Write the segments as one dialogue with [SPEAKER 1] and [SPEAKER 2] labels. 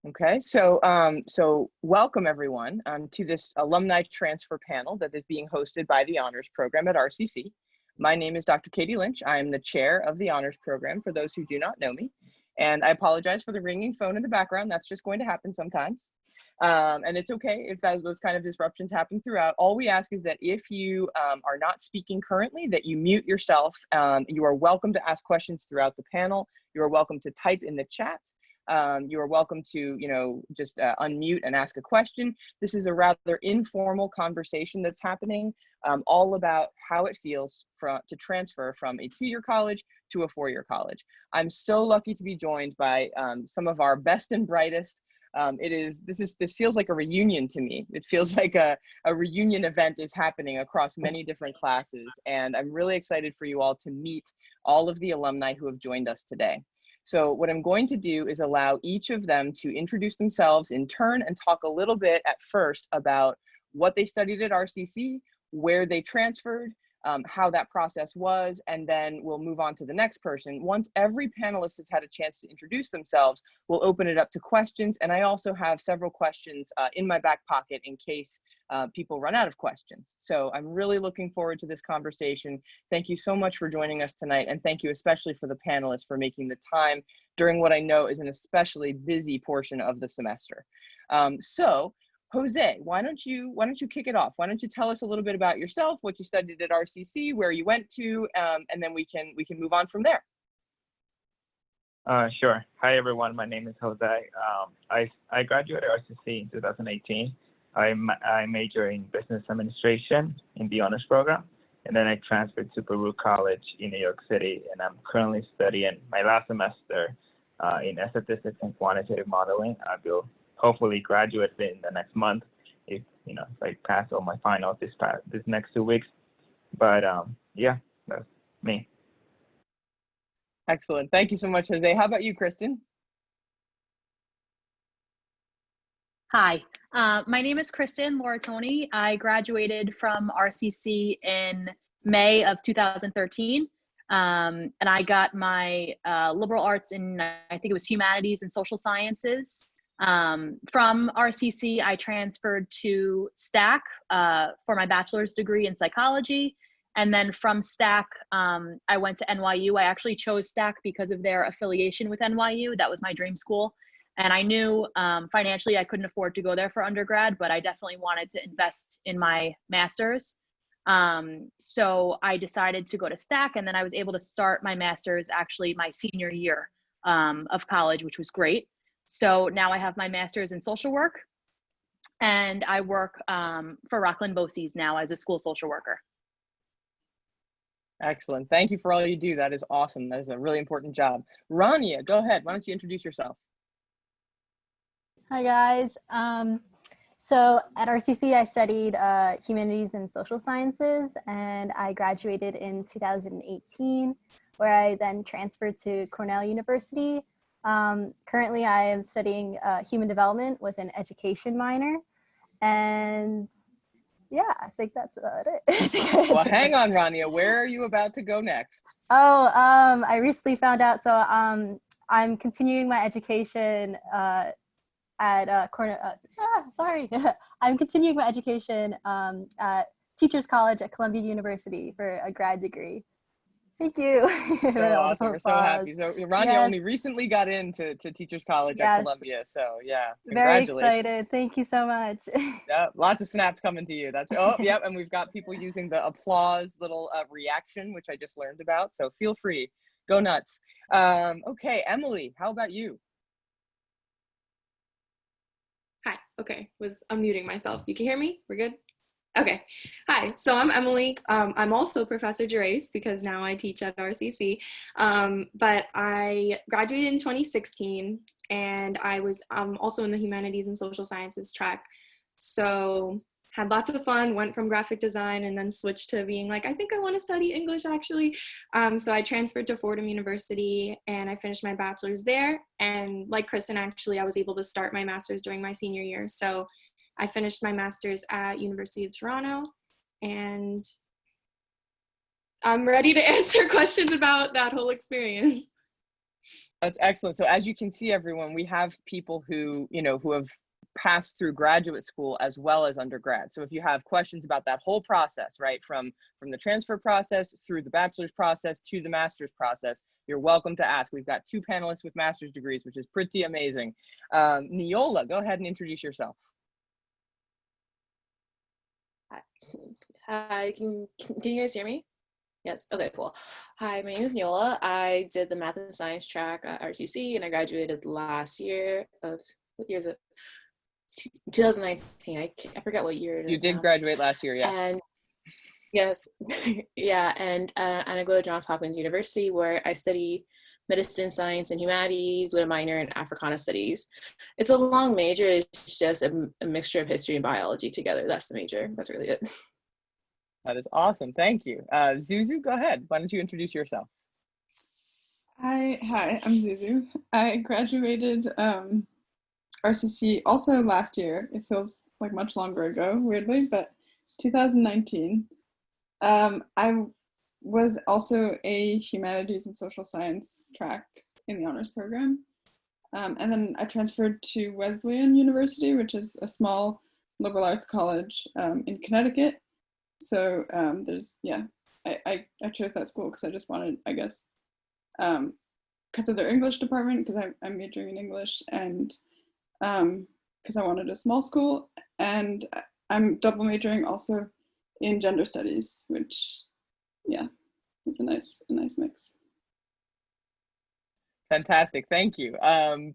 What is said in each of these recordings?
[SPEAKER 1] Okay, so welcome everyone to this alumni transfer panel that is being hosted by the Honors Program at RCC. My name is Dr. Katie Lynch. I am the chair of the Honors Program for those who do not know me. And I apologize for the ringing phone in the background. That's just going to happen sometimes. And it's okay if those kind of disruptions happen throughout. All we ask is that if you are not speaking currently, that you mute yourself. You are welcome to ask questions throughout the panel. You are welcome to type in the chat. You are welcome to, just unmute and ask a question. This is a rather informal conversation that's happening, all about how it feels to transfer from a 2-year college to a 4-year college. I'm so lucky to be joined by some of our best and brightest. This feels like a reunion to me. It feels like a reunion event is happening across many different classes, and I'm really excited for you all to meet all of the alumni who have joined us today. So what I'm going to do is allow each of them to introduce themselves in turn and talk a little bit at first about what they studied at RCC, where they transferred, how that process was, and then we'll move on to the next person. Once every panelist has had a chance to introduce themselves, we'll open it up to questions. And I also have several questions in my back pocket in case people run out of questions. So I'm really looking forward to this conversation. Thank you so much for joining us tonight. And thank you especially for the panelists for making the time during what I know is an especially busy portion of the semester. So Jose, why don't you kick it off? Why don't you tell us a little bit about yourself, what you studied at RCC, where you went to, and then we can move on from there.
[SPEAKER 2] Sure. Hi everyone. My name is Jose. I graduated RCC in 2018. I majored in business administration in the honors program, and then I transferred to Peru College in New York City, and I'm currently studying my last semester in statistics and quantitative modeling. I will hopefully graduate in the next month if I pass all my finals this next 2 weeks. But yeah, that's me.
[SPEAKER 1] Excellent. Thank you so much, Jose. How about you, Kristen?
[SPEAKER 3] Hi, my name is Kristen Moratoni. I graduated from RCC in May of 2013. And I got my liberal arts in, I think it was humanities and social sciences. From RCC, I transferred to STAC for my bachelor's degree in psychology. And then from STAC, I went to NYU. I actually chose STAC because of their affiliation with NYU. That was my dream school. And I knew financially I couldn't afford to go there for undergrad, but I definitely wanted to invest in my master's. So I decided to go to STAC, and then I was able to start my master's actually my senior year of college, which was great. So now I have my master's in social work, and I work for Rockland BOCES now as a school social worker.
[SPEAKER 1] Excellent. Thank you for all you do. That is awesome. That is a really important job. Rania, go ahead. Why don't you introduce yourself?
[SPEAKER 4] Hi, guys. So at RCC, I studied humanities and social sciences, and I graduated in 2018, where I then transferred to Cornell University. Currently, I am studying human development with an education minor, and yeah, I think that's about it.
[SPEAKER 1] Well, hang on, Rania. Where are you about to go next?
[SPEAKER 4] Oh, I recently found out. So I'm continuing my education at Cornell. I'm continuing my education at Teachers College at Columbia University for a grad degree. Thank you.
[SPEAKER 1] So awesome. We're so happy. So Rania only recently got into Teachers College at Columbia. So yeah, congratulations.
[SPEAKER 4] Very excited. Thank you so much.
[SPEAKER 1] Yeah, lots of snaps coming to you. That's yep. And we've got people using the applause little reaction, which I just learned about. So feel free, go nuts. Okay, Emily, how about you?
[SPEAKER 5] Hi. Okay, was unmuting myself. You can hear me? We're good? Okay. Hi, so I'm Emily. I'm also Professor Gervais because now I teach at RCC. But I graduated in 2016, and I was also in the humanities and social sciences track. So had lots of fun, went from graphic design and then switched to being like, I think I want to study English actually. So I transferred to Fordham University and I finished my bachelor's there. And like Kristen, actually, I was able to start my master's during my senior year. So I finished my master's at University of Toronto, and I'm ready to answer questions about that whole experience.
[SPEAKER 1] That's excellent. So as you can see, everyone, we have people who, who have passed through graduate school as well as undergrad. So if you have questions about that whole process, right, from the transfer process through the bachelor's process to the master's process, you're welcome to ask. We've got 2 panelists with master's degrees, which is pretty amazing. Neola, go ahead and introduce yourself.
[SPEAKER 6] Hi, can you guys hear me? Yes, okay, cool. Hi, my name is Neola. I did the math and science track at RCC and I graduated last year of, what year is it? 2019. I forget what year it is.
[SPEAKER 1] You did
[SPEAKER 6] now.
[SPEAKER 1] Graduate last year, yeah.
[SPEAKER 6] And yes, yeah, and I go to Johns Hopkins University where I study medicine, science, and humanities with a minor in Africana studies. It's a long major. It's just a mixture of history and biology together. That's the major. That's really it.
[SPEAKER 1] That is awesome. Thank you. Zuzu, go ahead. Why don't you introduce yourself?
[SPEAKER 7] Hi, I'm Zuzu. I graduated RCC also last year. It feels like much longer ago, weirdly, but 2019. I was also a humanities and social science track in the honors program. And then I transferred to Wesleyan University, which is a small liberal arts college in Connecticut. So I chose that school because I just wanted, I guess, because of their English department, because I'm majoring in English, and because I wanted a small school, and I'm double majoring also in gender studies, which, yeah, it's a nice mix.
[SPEAKER 1] Fantastic, thank you.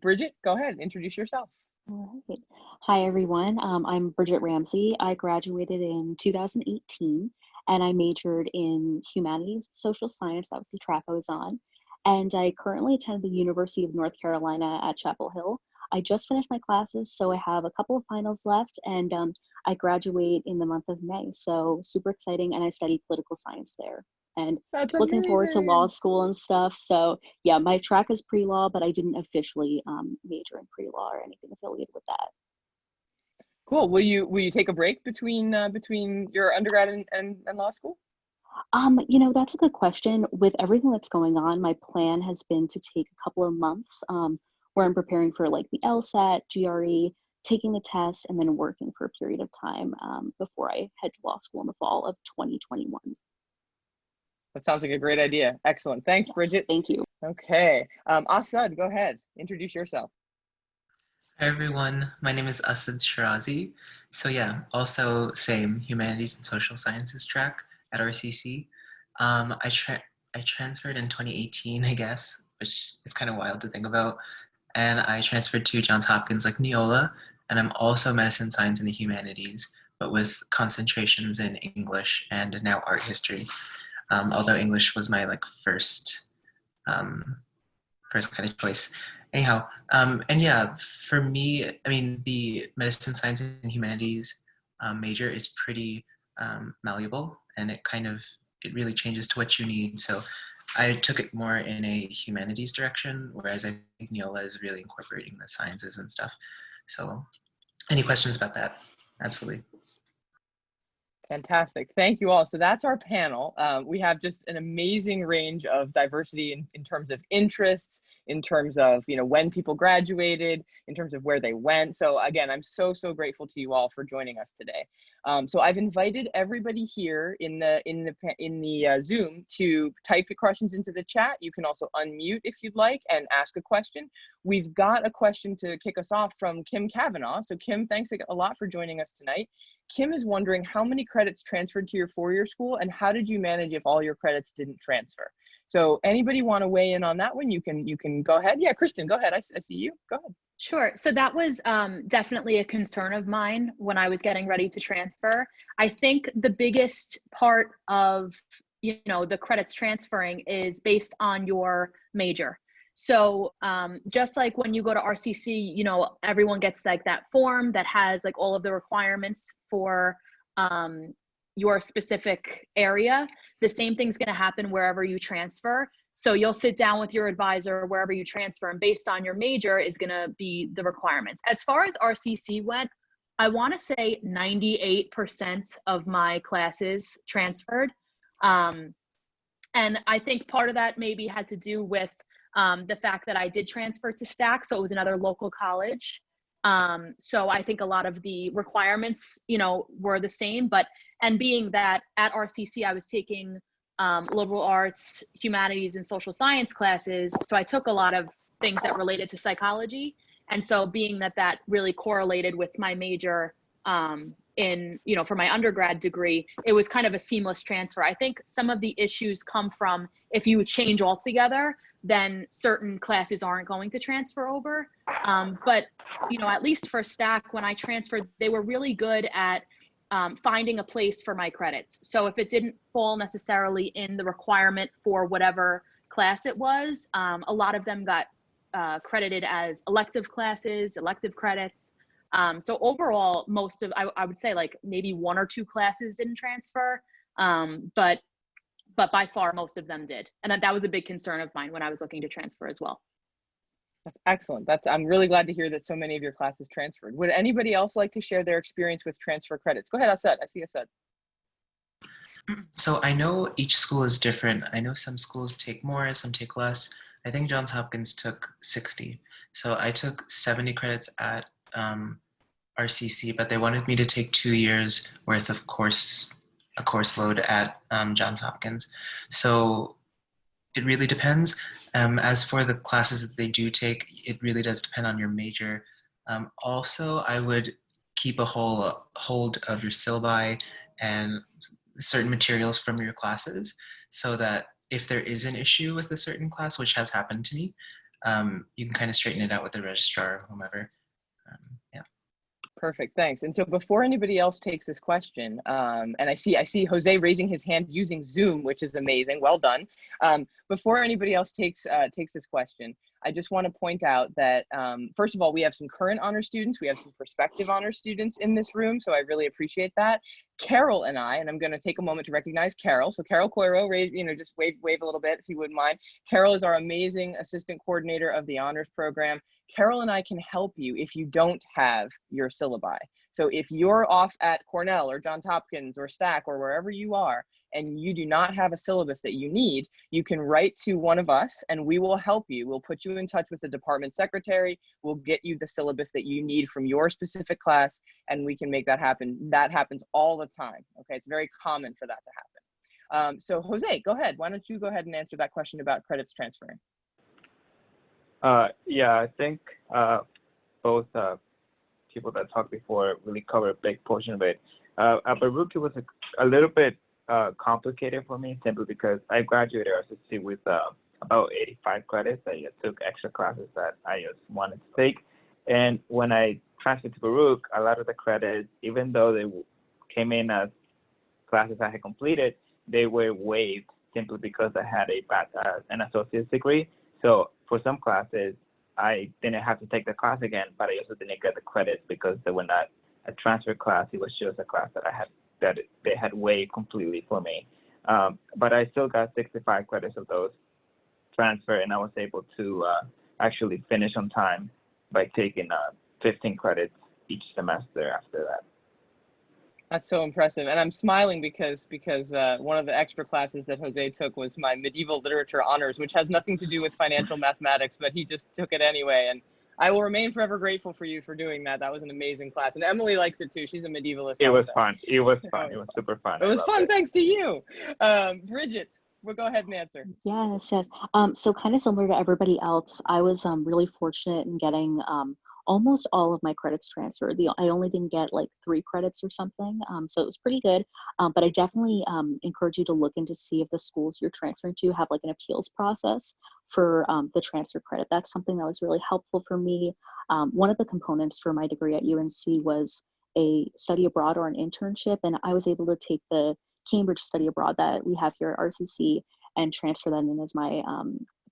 [SPEAKER 1] Bridget, go ahead, introduce yourself.
[SPEAKER 8] All right. Hi, everyone. I'm Bridget Ramsay. I graduated in 2018, and I majored in humanities, social science. That was the track I was on. And I currently attend the University of North Carolina at Chapel Hill. I just finished my classes, so I have a couple of finals left, and I graduate in the month of May. So super exciting, and I study political science there. And
[SPEAKER 1] That's
[SPEAKER 8] looking forward to law
[SPEAKER 1] amazing.
[SPEAKER 8] school and stuff. So yeah, my track is pre-law, but I didn't officially major in pre-law or anything affiliated with that.
[SPEAKER 1] Cool. Will you take a break between your undergrad and law school?
[SPEAKER 8] That's a good question. With everything that's going on, my plan has been to take a couple of months where I'm preparing for like the LSAT, GRE, taking the test, and then working for a period of time before I head to law school in the fall of 2021.
[SPEAKER 1] That sounds like a great idea. Excellent. Thanks,
[SPEAKER 8] Yes,
[SPEAKER 1] Bridget.
[SPEAKER 8] thank you.
[SPEAKER 1] Okay. Asad, go ahead. Introduce yourself.
[SPEAKER 9] Hi everyone, my name is Asad Shirazi. So yeah, also same humanities and social sciences track at RCC. I transferred in 2018, I guess, which is kind of wild to think about. And I transferred to Johns Hopkins like Neola, and I'm also medicine, science, and the humanities, but with concentrations in English and now art history. Although English was my like first kind of choice. Anyhow, and yeah, for me, I mean, the medicine, science, and humanities major is pretty malleable, and it really changes to what you need. So I took it more in a humanities direction, whereas I think Neola is really incorporating the sciences and stuff. So any questions about that? Absolutely.
[SPEAKER 1] Fantastic. Thank you all. So that's our panel. We have just an amazing range of diversity in terms of interests, in terms of, when people graduated, in terms of where they went. So again, I'm so grateful to you all for joining us today. So I've invited everybody here in the Zoom to type your questions into the chat. You can also unmute if you'd like and ask a question. We've got a question to kick us off from Kim Kavanaugh. So Kim, thanks a lot for joining us tonight. Kim is wondering how many credits transferred to your four-year school, and how did you manage if all your credits didn't transfer? So anybody want to weigh in on that one? You can go ahead. Yeah, Kristen, go ahead. I see you. Go ahead.
[SPEAKER 3] Sure. So that was definitely a concern of mine when I was getting ready to transfer. I think the biggest part of, the credits transferring is based on your major. So just like when you go to RCC, everyone gets like that form that has like all of the requirements for your specific area. The same thing's going to happen wherever you transfer. So you'll sit down with your advisor wherever you transfer, and based on your major is going to be the requirements. As far as RCC went, I want to say 98% of my classes transferred. And I think part of that maybe had to do with the fact that I did transfer to Stack, so it was another local college. So I think a lot of the requirements, were the same, and being that at RCC, I was taking liberal arts, humanities, and social science classes. So I took a lot of things that related to psychology. And so being that really correlated with my major for my undergrad degree, it was kind of a seamless transfer. I think some of the issues come from if you change altogether, then certain classes aren't going to transfer over. But, at least for Stack, when I transferred, they were really good at finding a place for my credits. So if it didn't fall necessarily in the requirement for whatever class it was, a lot of them got credited as elective classes, elective credits. So overall, I would say like maybe one or two classes didn't transfer, but by far most of them did. And that was a big concern of mine when I was looking to transfer as well.
[SPEAKER 1] That's excellent. I'm really glad to hear that so many of your classes transferred. Would anybody else like to share their experience with transfer credits? Go ahead, Asad. I see Asad.
[SPEAKER 9] So I know each school is different. I know some schools take more, some take less. I think Johns Hopkins took 60. So I took 70 credits at RCC, but they wanted me to take 2 years worth of a course load at Johns Hopkins. So it really depends. As for the classes that they do take, it really does depend on your major. Also, I would keep a hold of your syllabi and certain materials from your classes so that if there is an issue with a certain class, which has happened to me, you can kind of straighten it out with the registrar or whomever. Yeah.
[SPEAKER 1] Perfect, thanks. And so before anybody else takes this question, and I see Jose raising his hand using Zoom, which is amazing, well done. Before anybody else takes this question, I just want to point out that, first of all, we have some current honor students, we have some prospective honor students in this room, so I really appreciate that. Carol and I'm going to take a moment to recognize Carol. So Carol Coiro, just wave a little bit if you wouldn't mind. Carol is our amazing assistant coordinator of the honors program. Carol and I can help you if you don't have your syllabi. So if you're off at Cornell or Johns Hopkins or Stack or wherever you are, and you do not have a syllabus that you need, you can write to one of us and we will help you. We'll put you in touch with the department secretary. We'll get you the syllabus that you need from your specific class and we can make that happen. That happens all the time, okay? It's very common for that to happen. So Jose, go ahead. Why don't you go ahead and answer that question about credits transferring?
[SPEAKER 2] Yeah, I think both people that talked before really covered a big portion of it. At Baruch, it was a little bit complicated for me simply because I graduated RCC with about 85 credits. I took extra classes that I just wanted to take. And when I transferred to Baruch, a lot of the credits, even though they came in as classes I had completed, they were waived simply because I had an associate's degree. So for some classes, I didn't have to take the class again, but I also didn't get the credits because they were not a transfer class. It was just a class that they had waived completely for me. But I still got 65 credits of those transfer, and I was able to actually finish on time by taking 15 credits each semester after that.
[SPEAKER 1] That's so impressive. And I'm smiling because one of the extra classes that Jose took was my medieval literature honors, which has nothing to do with financial mathematics, but he just took it anyway. And I will remain forever grateful for you for doing that. That was an amazing class. And Emily likes it too. She's a medievalist.
[SPEAKER 2] It was fun. It was fun. It was super fun.
[SPEAKER 1] It was fun thanks to you. Bridget, we'll go ahead and answer.
[SPEAKER 8] Yes. So kind of similar to everybody else, I was really fortunate in getting almost all of my credits transferred. I only didn't get like 3 credits or something. So it was pretty good. But I definitely encourage you to look into see if the schools you're transferring to have like an appeals process for the transfer credit. That's something that was really helpful for me. One of the components for my degree at UNC was a study abroad or an internship. And I was able to take the Cambridge study abroad that we have here at RCC and transfer that in as my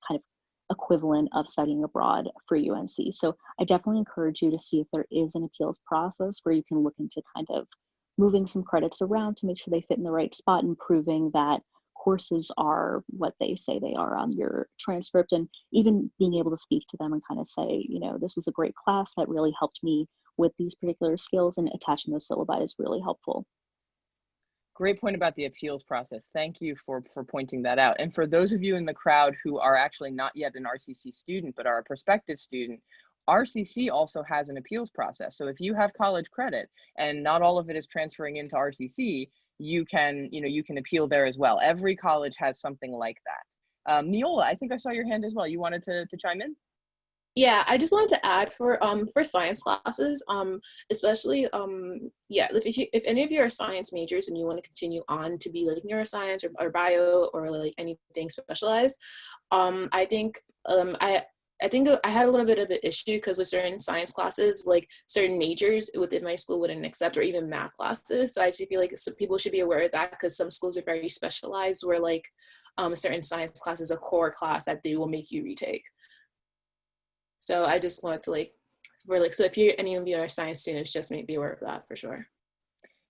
[SPEAKER 8] kind of equivalent of studying abroad for UNC. So I definitely encourage you to see if there is an appeals process where you can look into kind of moving some credits around to make sure they fit in the right spot and proving that courses are what they say they are on your transcript, and even being able to speak to them and kind of say, this was a great class that really helped me with these particular skills, and attaching those syllabi is really helpful.
[SPEAKER 1] Great point about the appeals process. Thank you for pointing that out. And for those of you in the crowd who are actually not yet an RCC student, but are a prospective student, RCC also has an appeals process. So if you have college credit and not all of it is transferring into RCC, you can appeal there as well. Every college has something like that. Neola, I think I saw your hand as well. You wanted to chime in?
[SPEAKER 6] Yeah, I just wanted to add for science classes, especially if any of you are science majors and you want to continue on to be like neuroscience or bio or like anything specialized, I think I had a little bit of an issue because with certain science classes, like certain majors within my school wouldn't accept, or even math classes. So I just feel like some people should be aware of that, because some schools are very specialized where like certain science class is a core class that they will make you retake. So I just wanted to so if any of you are science students, just be aware of that for sure.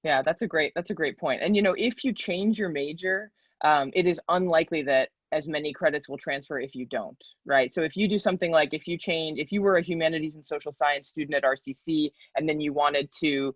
[SPEAKER 1] Yeah, that's a great point. And if you change your major, it is unlikely that as many credits will transfer if you don't, right? So if you do something like if you were a humanities and social science student at RCC and then you wanted to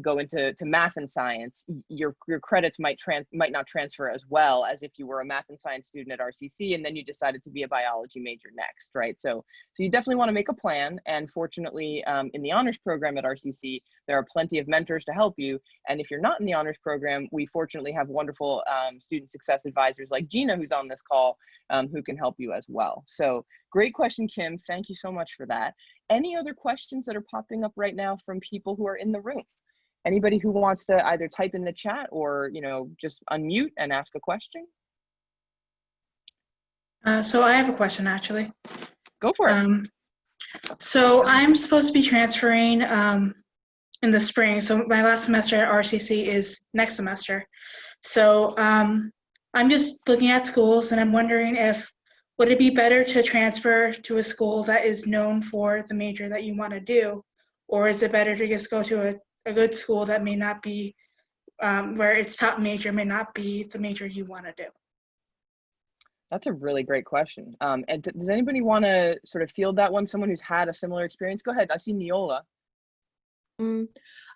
[SPEAKER 1] go into math and science, your credits might not transfer as well as if you were a math and science student at RCC and then you decided to be a biology major next, right? So you definitely want to make a plan. And fortunately, in the honors program at RCC, there are plenty of mentors to help you. And if you're not in the honors program, we fortunately have wonderful student success advisors like Gina, who's on this call, who can help you as well. So great question, Kim. Thank you so much for that. Any other questions that are popping up right now from people who are in the room? Anybody who wants to either type in the chat or just unmute and ask a question?
[SPEAKER 10] So I have a question, actually.
[SPEAKER 1] Go for it.
[SPEAKER 10] So I'm supposed to be transferring in the spring. So my last semester at RCC is next semester. So I'm just looking at schools and I'm wondering would it be better to transfer to a school that is known for the major that you want to do? Or is it better to just go to a good school that may not be, where its top major may not be the major you want to do?
[SPEAKER 1] That's a really great question. And does anybody want to sort of field that one? Someone who's had a similar experience? Go ahead. I see Neola.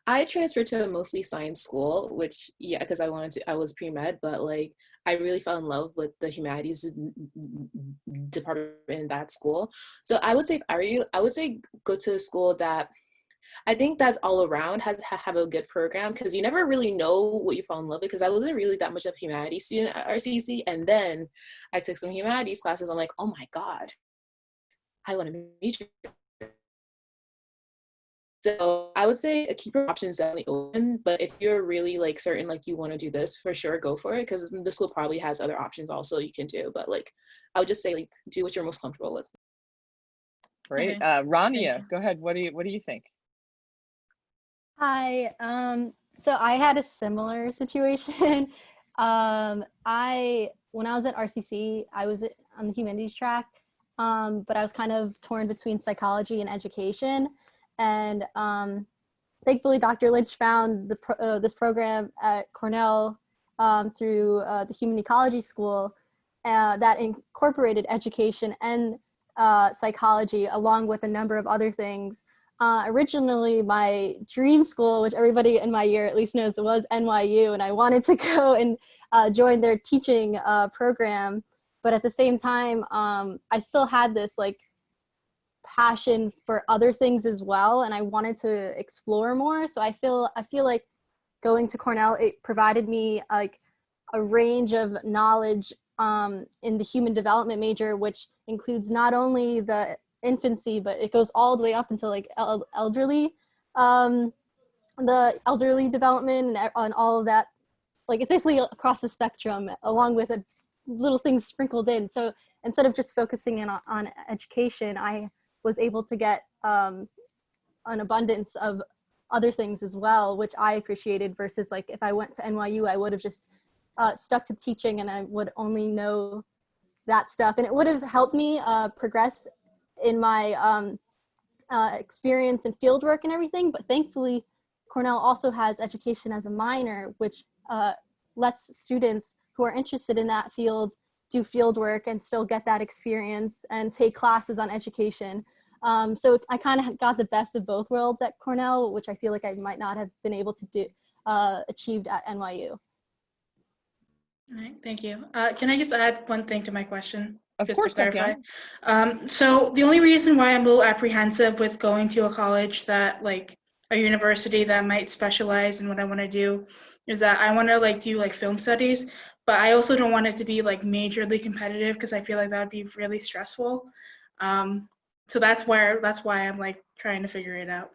[SPEAKER 6] I transferred to a mostly science school, which, yeah, because I was pre-med, but like I really fell in love with the humanities department in that school. So I would say, I would say go to a school that I think that's all around have a good program, because you never really know what you fall in love with, because I wasn't really that much of a humanities student at RCC, and then I took some humanities classes. I'm like, oh my God, I want to major. So I would say keep your options definitely open, but if you're really like certain like you want to do this, for sure go for it, because the school probably has other options also you can do. But like I would just say like do what you're most comfortable with.
[SPEAKER 1] Great.
[SPEAKER 10] Okay.
[SPEAKER 1] Rania, go ahead. What do you think?
[SPEAKER 4] Hi. So I had a similar situation. When I was at RCC, I was on the humanities track, but I was kind of torn between psychology and education. And thankfully, Dr. Lynch found this program at Cornell through the Human Ecology School that incorporated education and psychology, along with a number of other things. Originally, my dream school, which everybody in my year at least knows, was NYU, and I wanted to go and join their teaching program. But at the same time, I still had this like passion for other things as well, and I wanted to explore more. So I feel like going to Cornell, it provided me like a range of knowledge in the human development major, which includes not only the infancy, but it goes all the way up until like elderly, the elderly development and all of that. Like it's basically across the spectrum, along with a little things sprinkled in. So instead of just focusing in on education, I was able to get an abundance of other things as well, which I appreciated, versus like if I went to NYU, I would have just stuck to teaching and I would only know that stuff. And it would have helped me progress in my experience in field work and everything. But thankfully, Cornell also has education as a minor, which lets students who are interested in that field do field work and still get that experience and take classes on education. So I kind of got the best of both worlds at Cornell, which I feel like I might not have been able to do achieved at NYU.
[SPEAKER 10] All right, thank you. Can I just add one thing to my question?
[SPEAKER 1] Of
[SPEAKER 10] Just
[SPEAKER 1] course,
[SPEAKER 10] to clarify.
[SPEAKER 1] Tatiana.
[SPEAKER 10] So the only reason why I'm a little apprehensive with going to a college that like a university that might specialize in what I want to do is that I want to like do like film studies, but I also don't want it to be like majorly competitive because I feel like that would be really stressful. So that's why I'm like trying to figure it out.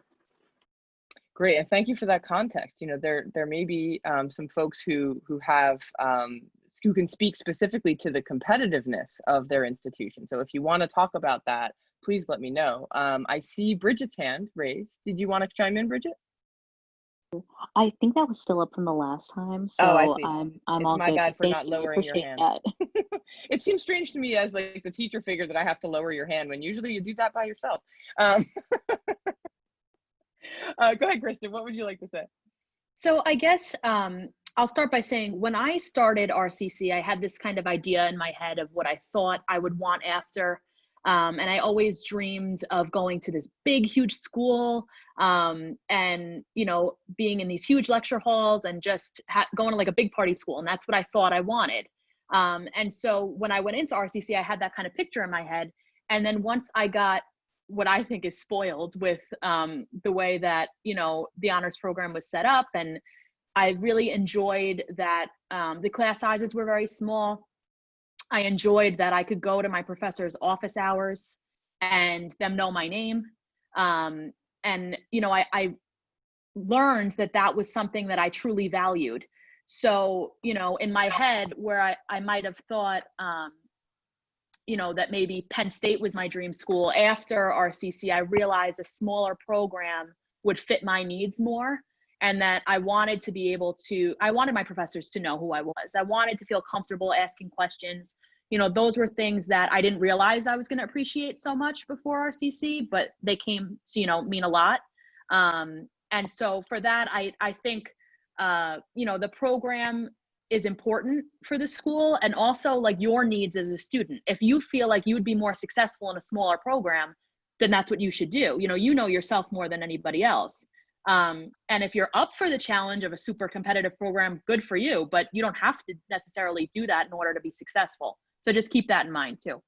[SPEAKER 1] Great, and thank you for that context. You know, there may be some folks who have who can speak specifically to the competitiveness of their institution. So if you want to talk about that, please let me know. I see Bridget's hand raised. Did you want to chime in, Bridget?
[SPEAKER 8] I think that was still up from the last time,
[SPEAKER 1] Oh, I
[SPEAKER 8] so
[SPEAKER 1] see.
[SPEAKER 8] I'm
[SPEAKER 1] It's
[SPEAKER 8] all
[SPEAKER 1] my
[SPEAKER 8] good.
[SPEAKER 1] bad for
[SPEAKER 8] Thank
[SPEAKER 1] not
[SPEAKER 8] you. I
[SPEAKER 1] lowering your
[SPEAKER 8] appreciate
[SPEAKER 1] hand.
[SPEAKER 8] that.
[SPEAKER 1] It seems strange to me as like the teacher figure that I have to lower your hand when usually you do that by yourself. Go ahead, Kristen. What would you like to say?
[SPEAKER 3] So I guess I'll start by saying when I started RCC, I had this kind of idea in my head of what I thought I would want after. And I always dreamed of going to this big, huge school and, you know, being in these huge lecture halls and just going to like a big party school. And that's what I thought I wanted. And so when I went into RCC, I had that kind of picture in my head. And then once I got what I think is spoiled with the way that, you know, the honors program was set up. And I really enjoyed that the class sizes were very small. I enjoyed that I could go to my professor's office hours and them know my name. And, you know, I learned that that was something that I truly valued. So, you know, in my head where I might have thought, you know, that maybe Penn State was my dream school, after RCC, I realized a smaller program would fit my needs more. And that I wanted to be able to, I wanted my professors to know who I was. I wanted to feel comfortable asking questions. You know, those were things that I didn't realize I was going to appreciate so much before RCC, but they came to, you know, mean a lot. And so for that, I think, you know, the program is important for the school, and also like your needs as a student. If you feel like you would be more successful in a smaller program, then that's what you should do. You know yourself more than anybody else. And if you're up for the challenge of a super competitive program, good for you, but you don't have to necessarily do that in order to be successful. So just keep that in mind too.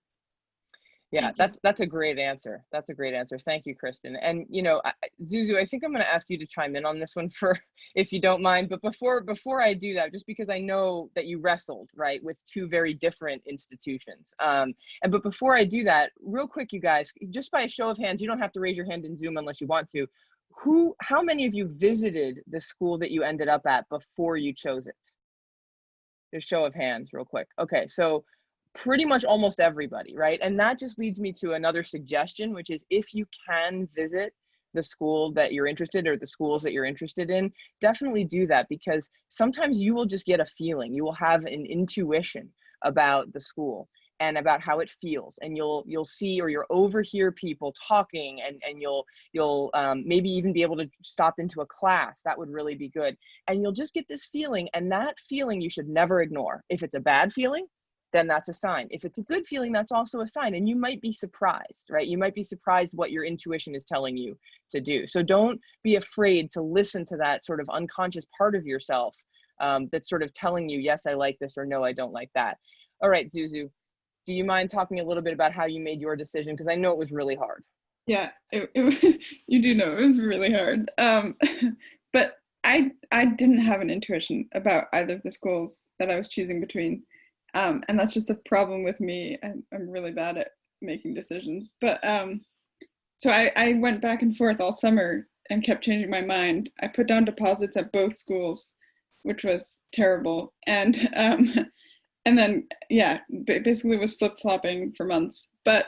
[SPEAKER 1] Yeah, that's a great answer. That's a great answer. Thank you, Kristen. And, you know, Zuzu, I think I'm going to ask you to chime in on this one for, if you don't mind. But before I do that, just because I know that you wrestled, right, with two very different institutions. But before I do that, real quick, you guys, just by a show of hands, you don't have to raise your hand in Zoom unless you want to. How many of you visited the school that you ended up at before you chose it? Just show of hands real quick. Okay, so pretty much almost everybody, right? And that just leads me to another suggestion, which is if you can visit the school that you're interested, or the schools that you're interested in, definitely do that, because sometimes you will just get a feeling, you will have an intuition about the school and about how it feels, and you'll see, or you'll overhear people talking, and you'll maybe even be able to stop into a class. That would really be good. And you'll just get this feeling, and that feeling you should never ignore. If it's a bad feeling, then that's a sign. If it's a good feeling, that's also a sign. And you might be surprised, right? You might be surprised what your intuition is telling you to do. So don't be afraid to listen to that sort of unconscious part of yourself that's sort of telling you, yes, I like this, or no, I don't like that. All right, Zuzu, do you mind talking a little bit about how you made your decision? Because I know it was really hard.
[SPEAKER 7] Yeah, you do know it was really hard. But I didn't have an intuition about either of the schools that I was choosing between. And that's just a problem with me. I'm really bad at making decisions. But so I went back and forth all summer and kept changing my mind. I put down deposits at both schools, which was terrible. And then, yeah, basically was flip-flopping for months. But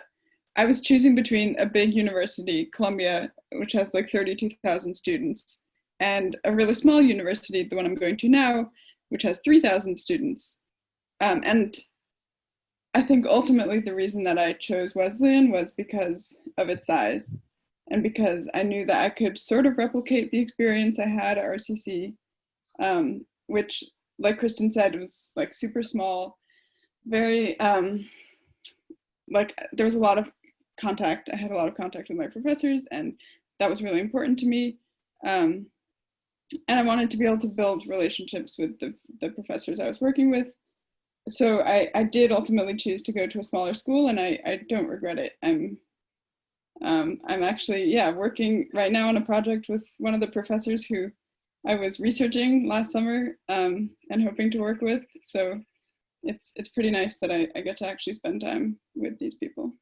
[SPEAKER 7] I was choosing between a big university, Columbia, which has like 32,000 students, and a really small university, the one I'm going to now, which has 3,000 students. And I think ultimately the reason that I chose Wesleyan was because of its size, and because I knew that I could sort of replicate the experience I had at RCC, which, like Kristen said, it was like super small, very, like there was a lot of contact. I had a lot of contact with my professors, and that was really important to me. And I wanted to be able to build relationships with the professors I was working with. So I did ultimately choose to go to a smaller school, and I don't regret it. I'm actually, yeah, working right now on a project with one of the professors who I was researching last summer and hoping to work with. So it's pretty nice that I get to actually spend time with these people.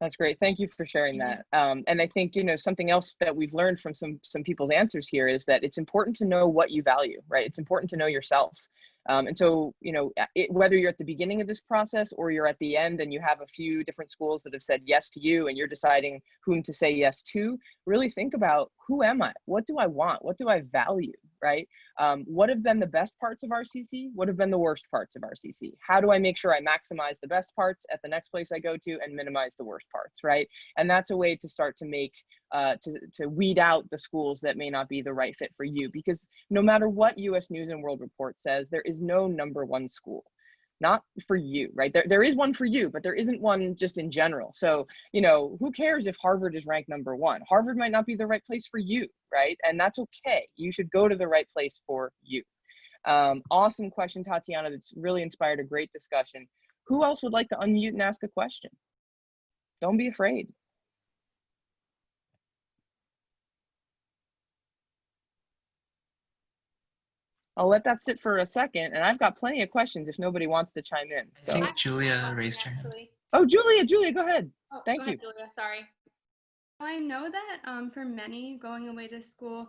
[SPEAKER 1] That's great. Thank you for sharing that. And I think, you know, something else that we've learned from some people's answers here is that it's important to know what you value, right? It's important to know yourself. And so, you know, whether you're at the beginning of this process or you're at the end and you have a few different schools that have said yes to you and you're deciding whom to say yes to, really think about, who am I? What do I want? What do I value, right? What have been the best parts of RCC? What have been the worst parts of RCC? How do I make sure I maximize the best parts at the next place I go to and minimize the worst parts, right? And that's a way to start to make, to weed out the schools that may not be the right fit for you, because no matter what US News and World Report says, there is no number one school. Not for you, right? There is one for you, but there isn't one just in general. So, you know, who cares if Harvard is ranked number one? Harvard might not be the right place for you, right? And that's okay. You should go to the right place for you. Awesome question, Tatiana. That's really inspired a great discussion. Who else would like to unmute and ask a question? Don't be afraid. I'll let that sit for a second, and I've got plenty of questions if nobody wants to chime in. So.
[SPEAKER 9] I think Julia raised her hand.
[SPEAKER 1] Oh, Julia, go ahead.
[SPEAKER 11] Oh,
[SPEAKER 1] Thank
[SPEAKER 11] go
[SPEAKER 1] you.
[SPEAKER 11] ahead, Julia, sorry. I know that for many going away to school,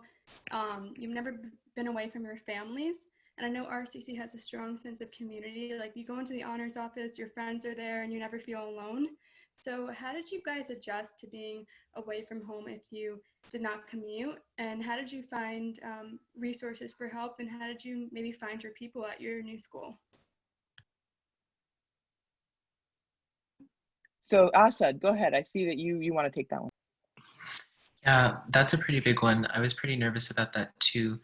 [SPEAKER 11] you've never been away from your families. And I know RCC has a strong sense of community. Like, you go into the honors office, your friends are there, and you never feel alone. So how did you guys adjust to being away from home if you did not commute? And how did you find resources for help? And how did you maybe find your people at your new school?
[SPEAKER 1] So Asad, go ahead. I see that you want to take that one.
[SPEAKER 9] Yeah, that's a pretty big one. I was pretty nervous about that too,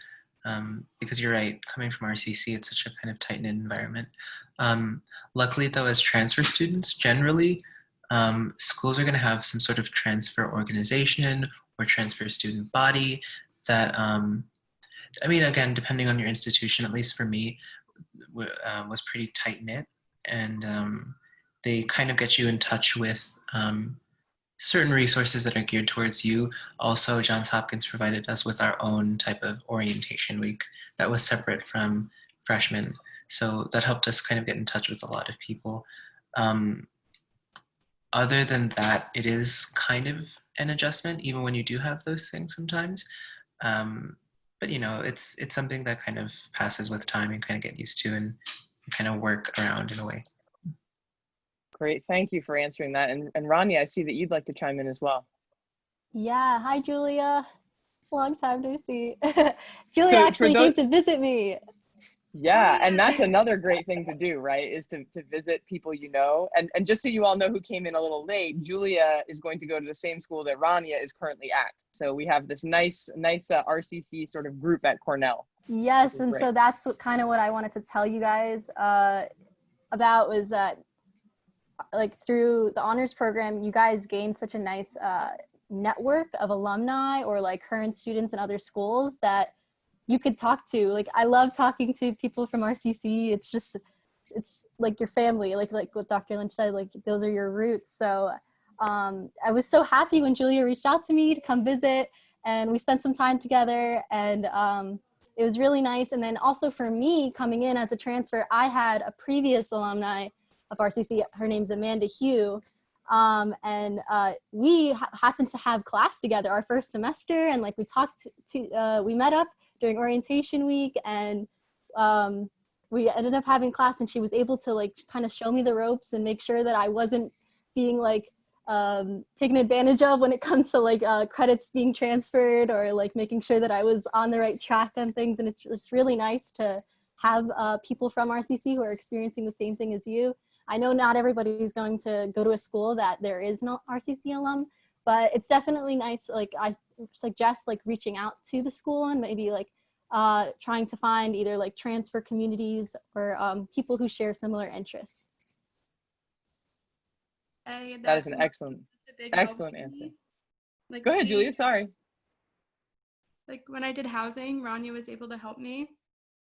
[SPEAKER 9] because you're right, coming from RCC, it's such a kind of tight-knit environment. Luckily though, as transfer students, generally, schools are going to have some sort of transfer organization or transfer student body that, I mean, again, depending on your institution, at least for me, was pretty tight-knit, and they kind of get you in touch with certain resources that are geared towards you. Also, Johns Hopkins provided us with our own type of orientation week that was separate from freshmen. So that helped us kind of get in touch with a lot of people. Other than that, it is kind of an adjustment, even when you do have those things sometimes. But you know, it's something that kind of passes with time and kind of get used to and kind of work around in a way.
[SPEAKER 1] Great, thank you for answering that. And Rania, I see that you'd like to chime in as well.
[SPEAKER 4] Yeah, hi Julia. It's a long time no see. Julia actually came to visit me.
[SPEAKER 1] Yeah, and that's another great thing to do, right? Is to visit people you know. And just so you all know who came in a little late, Julia is going to go to the same school that Rania is currently at. So we have this nice RCC sort of group at Cornell.
[SPEAKER 4] Yes, and so that's kind of what I wanted to tell you guys about, was that like through the honors program, you guys gained such a nice network of alumni or like current students in other schools that you could talk to. Like, I love talking to people from RCC. It's like your family, like what Dr. Lynch said, like those are your roots. So I was so happy when Julia reached out to me to come visit, and we spent some time together, and it was really nice. And then also for me coming in as a transfer, I had a previous alumni of RCC, her name's Amanda Hugh, and we happened to have class together our first semester, and like we talked we met up during orientation week, and we ended up having class, and she was able to like kind of show me the ropes and make sure that I wasn't being like taken advantage of when it comes to like credits being transferred, or like making sure that I was on the right track on things. And it's really nice to have people from RCC who are experiencing the same thing as you. I know not everybody is going to go to a school that there is no RCC alum, but it's definitely nice. Like, I suggest like reaching out to the school and maybe like trying to find either like transfer communities or people who share similar interests.
[SPEAKER 1] That is an excellent answer.
[SPEAKER 11] Like,
[SPEAKER 1] go ahead, Julia, sorry.
[SPEAKER 11] Like when I did housing, Rania was able to help me.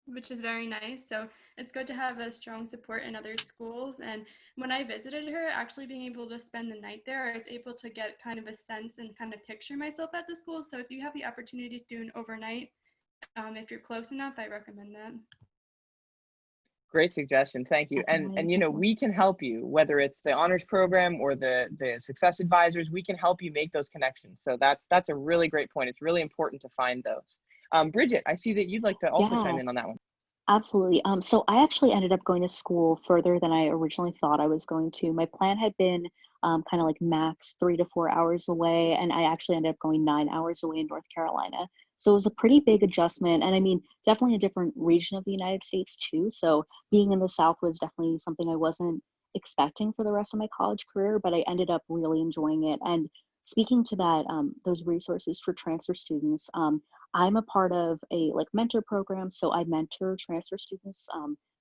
[SPEAKER 11] which is very nice. So it's good to have a strong support in other schools. And when I visited her, actually being able to spend the night there, I was able to get kind of a sense and kind of picture myself at the school. So if you have the opportunity to do an overnight, if you're close enough, I recommend that.
[SPEAKER 1] Great suggestion. Thank you. And you know, we can help you, whether it's the honors program or the success advisors, we can help you make those connections. So that's a really great point. It's really important to find those. Bridget, I see that you'd like to also chime in on that one.
[SPEAKER 8] Absolutely. So I actually ended up going to school further than I originally thought I was going to. My plan had been kind of like max 3 to 4 hours away, and I actually ended up going 9 hours away in North Carolina. So it was a pretty big adjustment, and I mean, definitely a different region of the United States too. So being in the South was definitely something I wasn't expecting for the rest of my college career, but I ended up really enjoying it. And speaking to that, those resources for transfer students, I'm a part of a like mentor program, so I mentor transfer students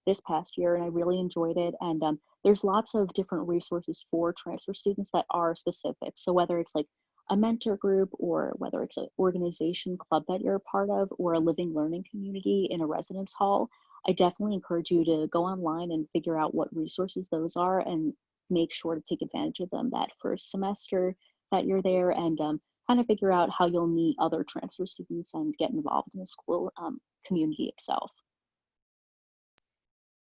[SPEAKER 8] this past year, and I really enjoyed it. And there's lots of different resources for transfer students that are specific. So whether it's like a mentor group, or whether it's an organization club that you're a part of, or a living learning community in a residence hall, I definitely encourage you to go online and figure out what resources those are and make sure to take advantage of them that first semester that you're there, and kind of figure out how you'll meet other transfer students and get involved in the school community itself.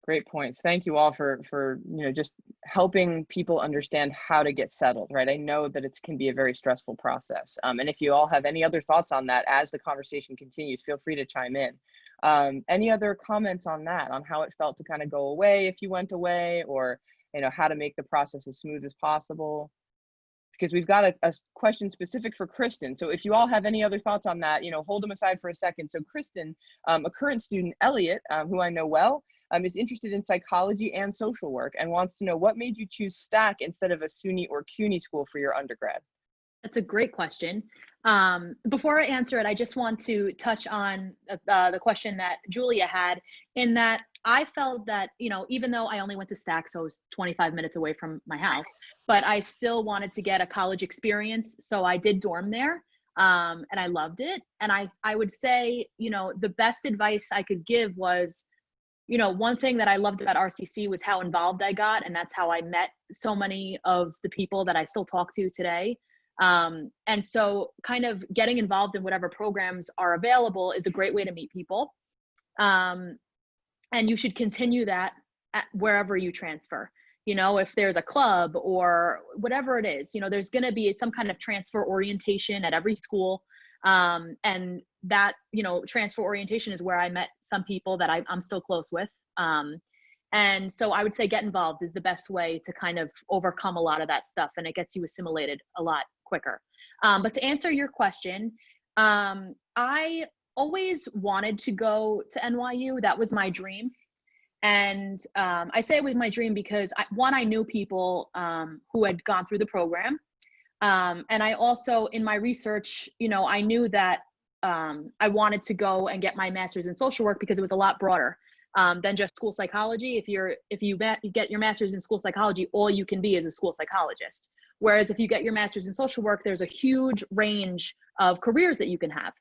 [SPEAKER 1] Great points. Thank you all for you know, just helping people understand how to get settled, right? I know that it can be a very stressful process. And if you all have any other thoughts on that as the conversation continues, feel free to chime in. Any other comments on that, on how it felt to kind of go away if you went away, or you know, how to make the process as smooth as possible? Because we've got a question specific for Kristen. So if you all have any other thoughts on that, you know, hold them aside for a second. So Kristen, a current student, Elliot, who I know well, is interested in psychology and social work and wants to know, what made you choose STAC instead of a SUNY or CUNY school for your undergrad?
[SPEAKER 3] That's a great question. Before I answer it, I just want to touch on the question that Julia had, in that I felt that, you know, even though I only went to STAC, so it was 25 minutes away from my house, but I still wanted to get a college experience. So I did dorm there, and I loved it. And I would say, you know, the best advice I could give was, you know, one thing that I loved about RCC was how involved I got, and that's how I met so many of the people that I still talk to today. And so kind of getting involved in whatever programs are available is a great way to meet people. And you should continue that at wherever you transfer. You know, if there's a club or whatever it is, you know, there's going to be some kind of transfer orientation at every school. And that, you know, transfer orientation is where I met some people that I'm still close with. And so I would say get involved is the best way to kind of overcome a lot of that stuff, and it gets you assimilated a lot quicker. But to answer your question, I always wanted to go to NYU. That was my dream. And I say it was my dream because I knew people who had gone through the program. And I also, in my research, you know, I knew that I wanted to go and get my master's in social work because it was a lot broader than just school psychology. If you get your master's in school psychology, all you can be is a school psychologist. Whereas if you get your master's in social work, there's a huge range of careers that you can have.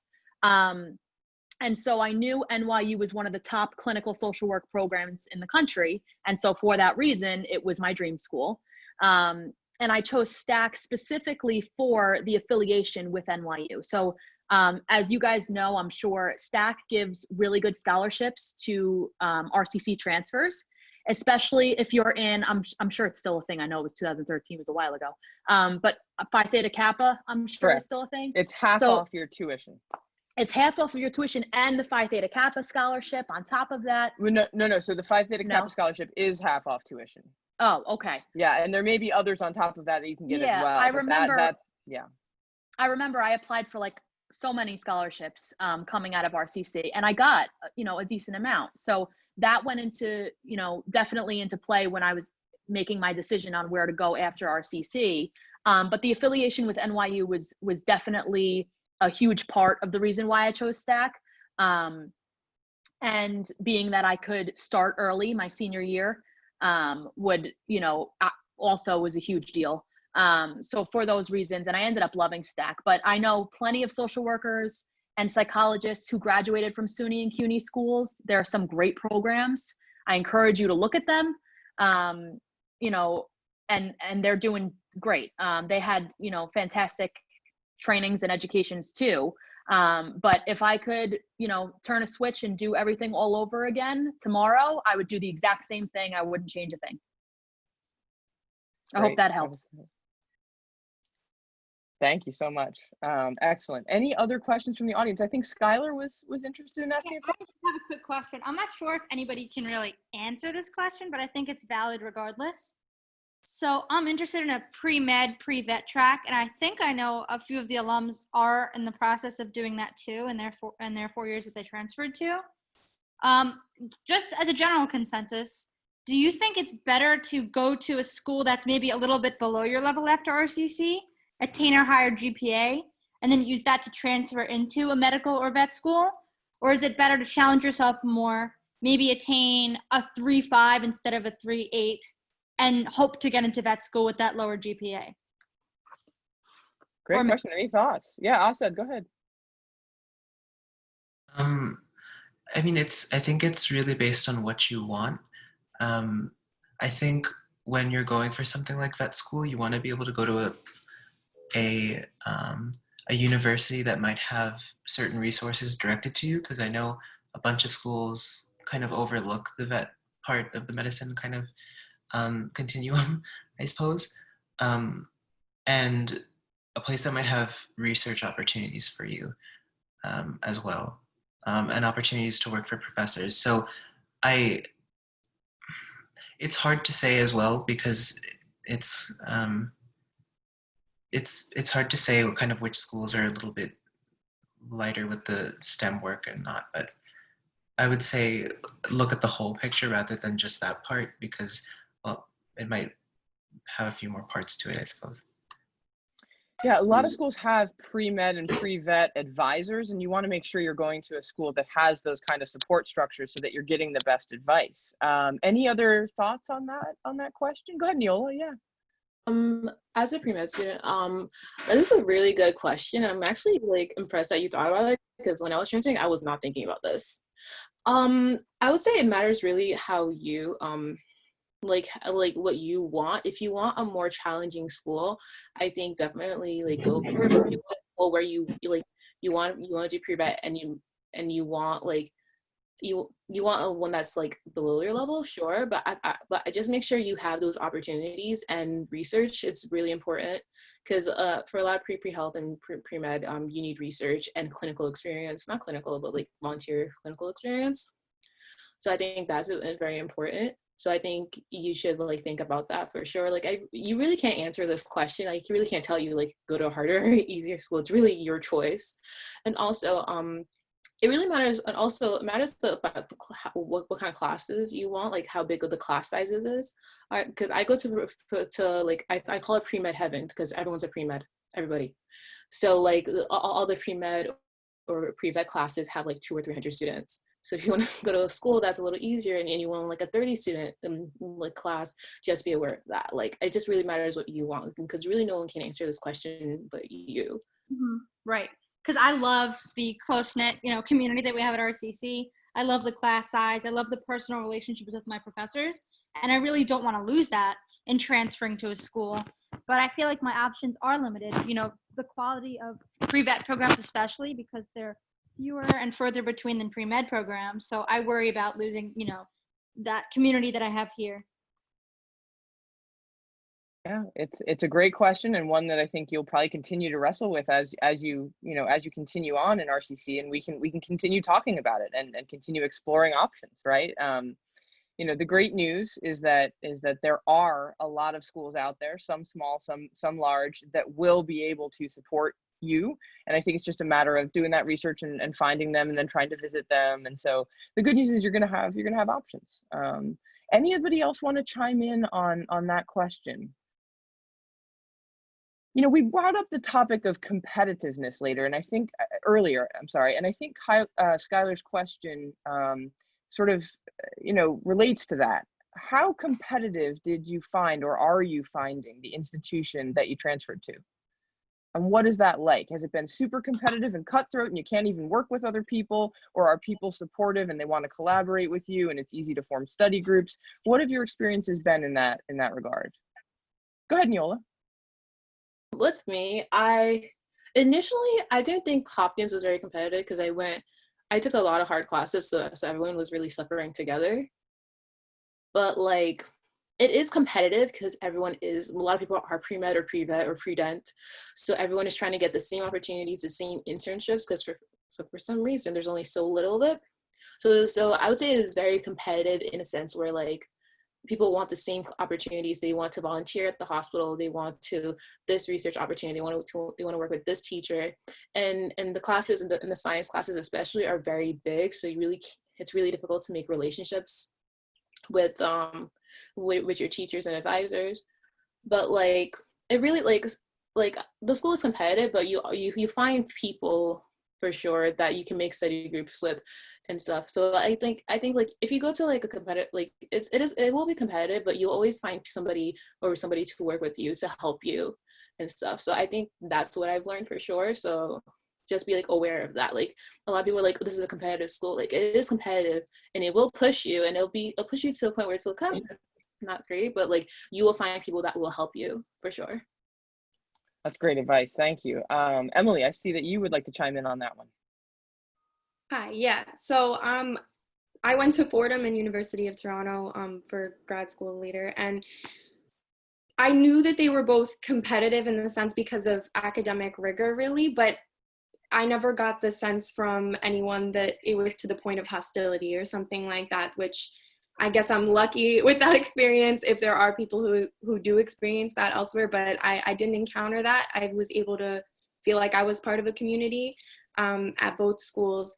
[SPEAKER 3] And so I knew NYU was one of the top clinical social work programs in the country. And so for that reason, it was my dream school. And I chose STAC specifically for the affiliation with NYU. So as you guys know, I'm sure STAC gives really good scholarships to RCC transfers, especially if you're in, I'm sure it's still a thing. I know it was 2013, it was a while ago. But Phi Theta Kappa, I'm sure is still a thing.
[SPEAKER 1] It's half off your tuition.
[SPEAKER 3] It's half off of your tuition and the Phi Theta Kappa scholarship on top of that.
[SPEAKER 1] No. So the Phi Theta Kappa scholarship is half off tuition.
[SPEAKER 3] Oh, okay.
[SPEAKER 1] Yeah, and there may be others on top of that you can get as well.
[SPEAKER 3] I remember.
[SPEAKER 1] Yeah.
[SPEAKER 3] I remember I applied for like so many scholarships coming out of RCC, and I got, you know, a decent amount. So that went into, you know, definitely into play when I was making my decision on where to go after RCC. But the affiliation with NYU was definitely a huge part of the reason why I chose STAC. And being that I could start early my senior year would, you know, also was a huge deal. So for those reasons, and I ended up loving STAC, but I know plenty of social workers and psychologists who graduated from SUNY and CUNY schools. There are some great programs. I encourage you to look at them, you know, and they're doing great. They had, you know, fantastic trainings and educations too. But if I could, you know, turn a switch and do everything all over again tomorrow, I would do the exact same thing. I wouldn't change a thing. I hope that helps.
[SPEAKER 1] Thank you so much. Excellent. Any other questions from the audience? I think Skylar was interested in asking a question.
[SPEAKER 12] I have a quick question. I'm not sure if anybody can really answer this question, but I think it's valid regardless. So I'm interested in a pre-med, pre-vet track, and I think I know a few of the alums are in the process of doing that too in their 4 years that they transferred to. Just as a general consensus, do you think it's better to go to a school that's maybe a little bit below your level after RCC, attain a higher GPA, and then use that to transfer into a medical or vet school? Or is it better to challenge yourself more, maybe attain a 3.5 instead of a 3.8, and hope to get into vet school with that lower GPA?
[SPEAKER 1] Great question. Any thoughts? Yeah, Asad, go ahead.
[SPEAKER 9] I mean, I think it's really based on what you want. I think when you're going for something like vet school, you want to be able to go to a university that might have certain resources directed to you, because I know a bunch of schools kind of overlook the vet part of the medicine kind of continuum, I suppose, and a place that might have research opportunities for you as well, and opportunities to work for professors. So it's hard to say as well, because it's hard to say what kind of which schools are a little bit lighter with the STEM work and not, but I would say look at the whole picture rather than just that part, because it might have a few more parts to it, I suppose.
[SPEAKER 1] Yeah, a lot of schools have pre-med and pre-vet advisors, and you want to make sure you're going to a school that has those kind of support structures so that you're getting the best advice. Any other thoughts on that question? Go ahead, Neola. Yeah.
[SPEAKER 6] As a pre-med student, this is a really good question. I'm actually like impressed that you thought about it, because when I was transferring, I was not thinking about this. I would say it matters really how you like what you want. If you want a more challenging school, I think definitely like go for it. But if you want a school where you want to do pre-vet and you want like you want a one that's like below your level, sure, but I just make sure you have those opportunities and research. It's really important, because for a lot of pre-health and pre-med, you need research and clinical experience, not clinical, but like volunteer clinical experience. So I think that's very important. So I think you should like think about that for sure. Like you really can't answer this question. Like you really can't tell you like go to a harder or easier school. It's really your choice. And also it really matters, and also it matters about what kind of classes you want, like how big of the class sizes is. Because I go to like I call it pre-med heaven, because everyone's a pre-med, everybody. So like all the pre-med or pre-vet classes have like 200 or 300 students. So if you want to go to a school that's a little easier and you want like a 30 student like class, just be aware of that. Like it just really matters what you want, because really no one can answer this question but you.
[SPEAKER 12] Mm-hmm. Right. Because I love the close-knit, community that we have at RCC. I love the class size. I love the personal relationships with my professors. And I really don't want to lose that in transferring to a school. But I feel like my options are limited. The quality of pre-vet programs especially, because they're fewer and further between than pre-med programs. So I worry about losing, that community that I have here.
[SPEAKER 1] Yeah, it's a great question, and one that I think you'll probably continue to wrestle with as you continue on in RCC, and we can continue talking about it and continue exploring options, right? The great news is that there are a lot of schools out there, some small, some large, that will be able to support you, and I think it's just a matter of doing that research and finding them and then trying to visit them. And so the good news is you're gonna have options. Anybody else want to chime in on that question? We brought up the topic of competitiveness later, and I think and I think Skylar's question sort of, relates to that. How competitive did you find, or are you finding, the institution that you transferred to? And what is that like? Has it been super competitive and cutthroat and you can't even work with other people, or are people supportive and they want to collaborate with you and it's easy to form study groups? What have your experiences been in that regard? Go ahead, Neola.
[SPEAKER 6] With me, I didn't think Hopkins was very competitive because I took a lot of hard classes, so everyone was really suffering together. But like, it is competitive because a lot of people are pre-med or pre-vet or pre-dent. So everyone is trying to get the same opportunities, the same internships, because for some reason, there's only so little of it. So I would say it is very competitive in a sense where like, people want the same opportunities. They want to volunteer at the hospital. They want this research opportunity. They want to work with this teacher. And the classes and the science classes especially are very big. So it's really difficult to make relationships with your teachers and advisors. But like, it really like the school is competitive, but you find people for sure that you can make study groups with and stuff. So I think like if you go to like a competitive, like it will be competitive, but you'll always find somebody to work with you to help you and stuff. So I think that's what I've learned for sure. So just be like aware of that. Like a lot of people are like, oh, this is a competitive school. Like it is competitive and it will push you, and it'll push you to a point where it's like, oh, not great, but like you will find people that will help you for sure.
[SPEAKER 1] That's great advice. Thank you. Emily, I see that you would like to chime in on that one.
[SPEAKER 5] Hi, yeah. So I went to Fordham and University of Toronto for grad school later, and I knew that they were both competitive in the sense because of academic rigor, really, but I never got the sense from anyone that it was to the point of hostility or something like that, which I guess I'm lucky with that experience if there are people who do experience that elsewhere, but I didn't encounter that. I was able to feel like I was part of a community at both schools.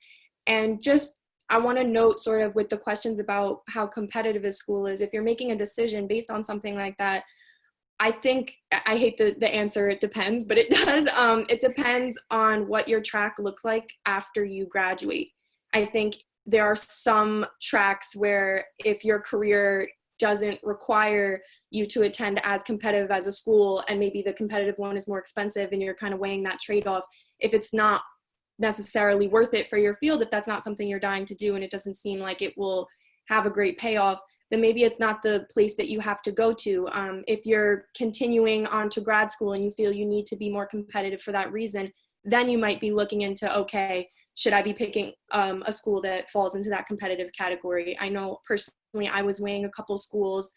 [SPEAKER 5] And just, I want to note sort of with the questions about how competitive a school is, if you're making a decision based on something like that, I think, I hate the answer, it depends, but it does. It depends on what your track looks like after you graduate. I think there are some tracks where if your career doesn't require you to attend as competitive as a school, and maybe the competitive one is more expensive and you're kind of weighing that trade-off, if it's not necessarily worth it for your field, if that's not something you're dying to do and it doesn't seem like it will have a great payoff, then maybe it's not the place that you have to go to. If you're continuing on to grad school and you feel you need to be more competitive for that reason, then you might be looking into, okay, should I be picking a school that falls into that competitive category? I know personally I was weighing a couple schools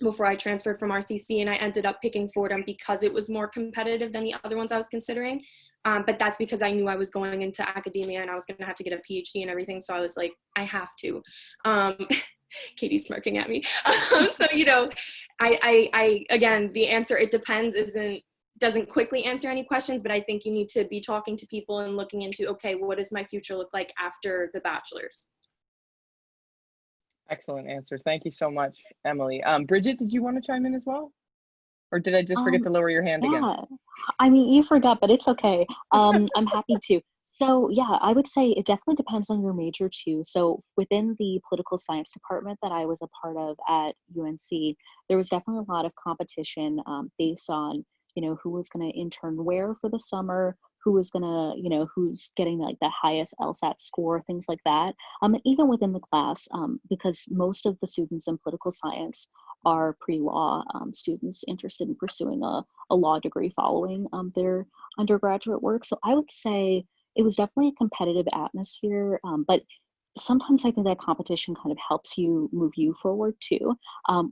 [SPEAKER 5] before I transferred from RCC, and I ended up picking Fordham because it was more competitive than the other ones I was considering. But that's because I knew I was going into academia and I was going to have to get a PhD and everything. So I was like, I have to. Katie's smirking at me. So, you know, I again, the answer, it depends, doesn't quickly answer any questions, but I think you need to be talking to people and looking into, okay, what does my future look like after the bachelor's?
[SPEAKER 1] Excellent answer. Thank you so much, Emily. Bridget, did you want to chime in as well? Or did I just forget to lower your hand again?
[SPEAKER 8] I mean, you forgot, but it's okay. I'm happy to. So yeah, I would say it definitely depends on your major too. So within the political science department that I was a part of at UNC, there was definitely a lot of competition based on, you know, who was going to intern where for the summer, who was going to, you know, who's getting like the highest LSAT score, things like that. And even within the class, because most of the students in political science are pre-law students interested in pursuing a law degree following their undergraduate work. So I would say it was definitely a competitive atmosphere, but sometimes I think that competition kind of helps you move you forward too.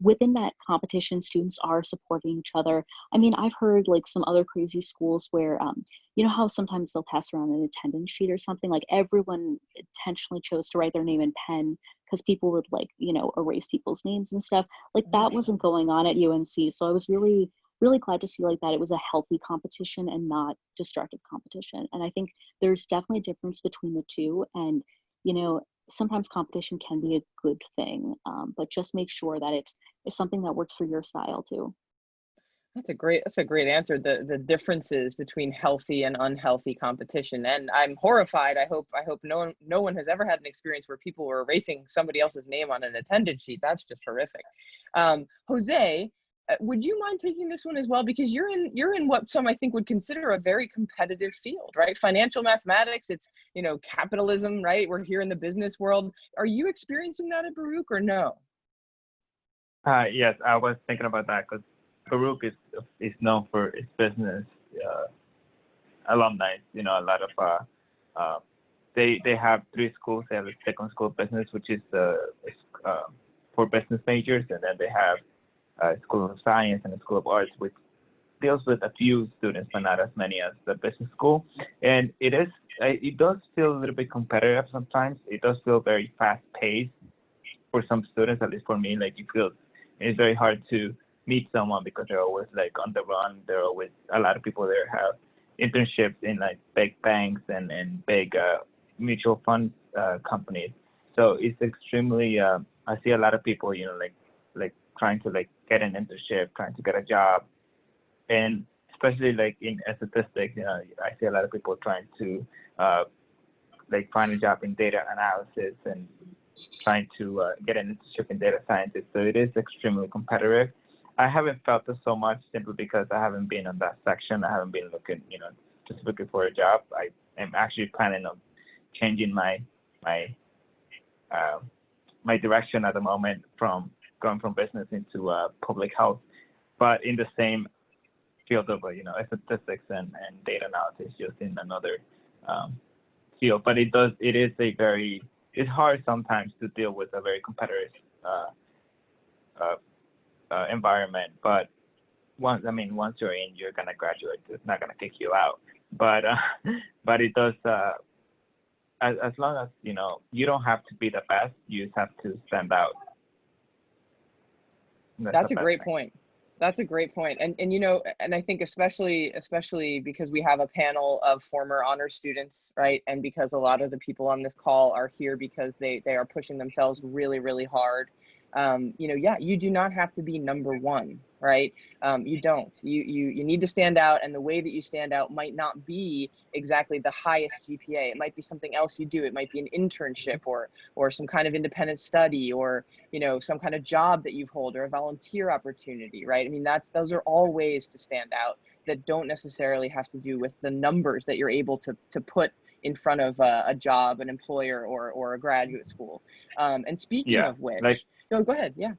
[SPEAKER 8] Within that competition, students are supporting each other. I mean, I've heard like some other crazy schools where, you know how sometimes they'll pass around an attendance sheet or something, like everyone intentionally chose to write their name in pen because people would like, you know, erase people's names and stuff. Like that wasn't going on at UNC. So I was really glad to see like that it was a healthy competition and not destructive competition. And I think there's definitely a difference between the two. And you know, sometimes competition can be a good thing, but just make sure that it's something that works for your style too.
[SPEAKER 1] That's a great answer. The differences between healthy and unhealthy competition. And I'm horrified. I hope no one has ever had an experience where people were erasing somebody else's name on an attendance sheet. That's just horrific. Jose, would you mind taking this one as well? Because you're in what some I think would consider a very competitive field, right? Financial mathematics, it's, you know, capitalism, right? We're here in the business world. Are you experiencing that at Baruch or no?
[SPEAKER 2] Yes, I was thinking about that because Baruch is known for its business alumni. You know, a lot of they have 3 schools. They have a second school of business, which is for business majors, and then they have a School of Science and a School of Arts, which deals with a few students, but not as many as the business school. And it does feel a little bit competitive sometimes. It does feel very fast-paced for some students, at least for me. Like, you feel it's very hard to meet someone because they're always like on the run. There are always a lot of people there have internships in like big banks and big mutual fund companies. So it's extremely. I see a lot of people, you know, like trying to like get an internship, trying to get a job, and especially like in statistics, you know, I see a lot of people trying to like find a job in data analysis and trying to get an internship in data sciences. So it is extremely competitive. I haven't felt this so much simply because I haven't been in that section. I haven't been looking, you know, just looking for a job. I am actually planning on changing my direction at the moment from going from business into public health, but in the same field of, you know, statistics and data analysis, just in another field. But it's hard sometimes to deal with a very competitive environment. But once you're in, you're gonna graduate. It's not gonna kick you out. But it does. As long as, you know, you don't have to be the best, you just have to stand out.
[SPEAKER 1] That's a great point. That's a great point. And you know, and I think especially because we have a panel of former honor students, right? And because a lot of the people on this call are here because they are pushing themselves really, really hard. You know, yeah, you do not have to be number one, right? You don't. You need to stand out, and the way that you stand out might not be exactly the highest GPA. It might be something else you do. It might be an internship or some kind of independent study, or, you know, some kind of job that you hold, or a volunteer opportunity, right? I mean, those are all ways to stand out that don't necessarily have to do with the numbers that you're able to put in front of a job, an employer, or a graduate school. And speaking of which, so go ahead. Yeah.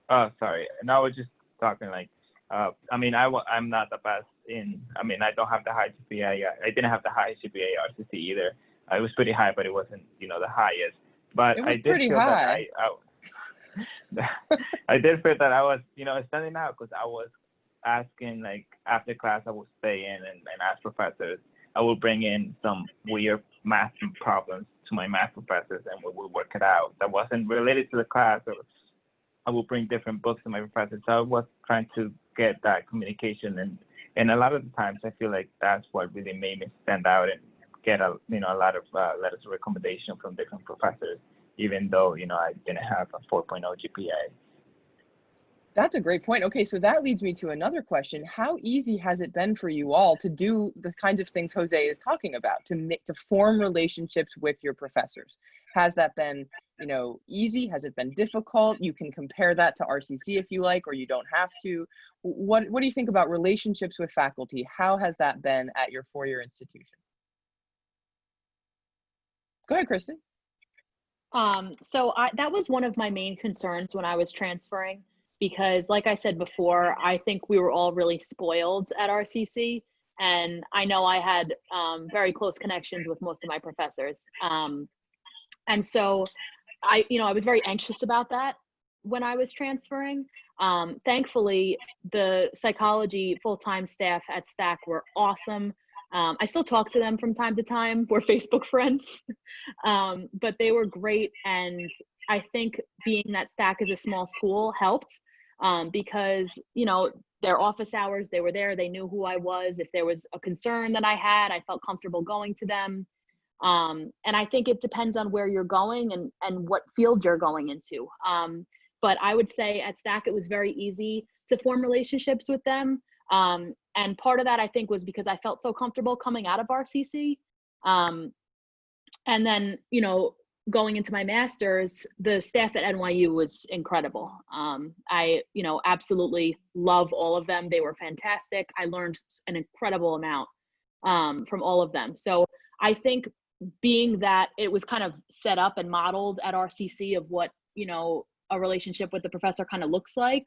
[SPEAKER 2] Oh, sorry. And I was just talking like, I mean, I'm not the best in. I mean, I don't have the high GPA. I didn't have the highest GPA RCC either. It was pretty high, but it wasn't, you know, the highest. But I did feel that I did feel that I was, you know, standing out because I was asking, like, after class, I would stay in and ask professors. I would bring in some weird math problems to my math professors, and we would work it out. That wasn't related to the class. Or I would bring different books to my professors. So I was trying to get that communication, and a lot of the times I feel like that's what really made me stand out and get a lot of letters of recommendation from different professors, even though, you know, I didn't have a 4.0 GPA.
[SPEAKER 1] That's a great point. Okay, so that leads me to another question. How easy has it been for you all to do the kind of things Jose is talking about, to form relationships with your professors? Has that been, you know, easy? Has it been difficult? You can compare that to RCC if you like, or you don't have to. What do you think about relationships with faculty? How has that been at your four-year institution? Go ahead, Kristen.
[SPEAKER 3] So that was one of my main concerns when I was transferring, because like I said before, I think we were all really spoiled at RCC, and I know I had very close connections with most of my professors. And so I was very anxious about that when I was transferring. Thankfully, the psychology full-time staff at STAC were awesome. I still talk to them from time to time. We're Facebook friends, but they were great. And I think being that STAC is a small school helped, because, you know, their office hours, they were there, they knew who I was. If there was a concern that I had, I felt comfortable going to them. And I think it depends on where you're going and what field you're going into. But I would say at STAC, it was very easy to form relationships with them. And part of that, I think, was because I felt so comfortable coming out of RCC. And then, you know, going into my master's, the staff at NYU was incredible. I, absolutely love all of them. They were fantastic. I learned an incredible amount from all of them. So I think being that it was kind of set up and modeled at RCC of what, a relationship with the professor kind of looks like,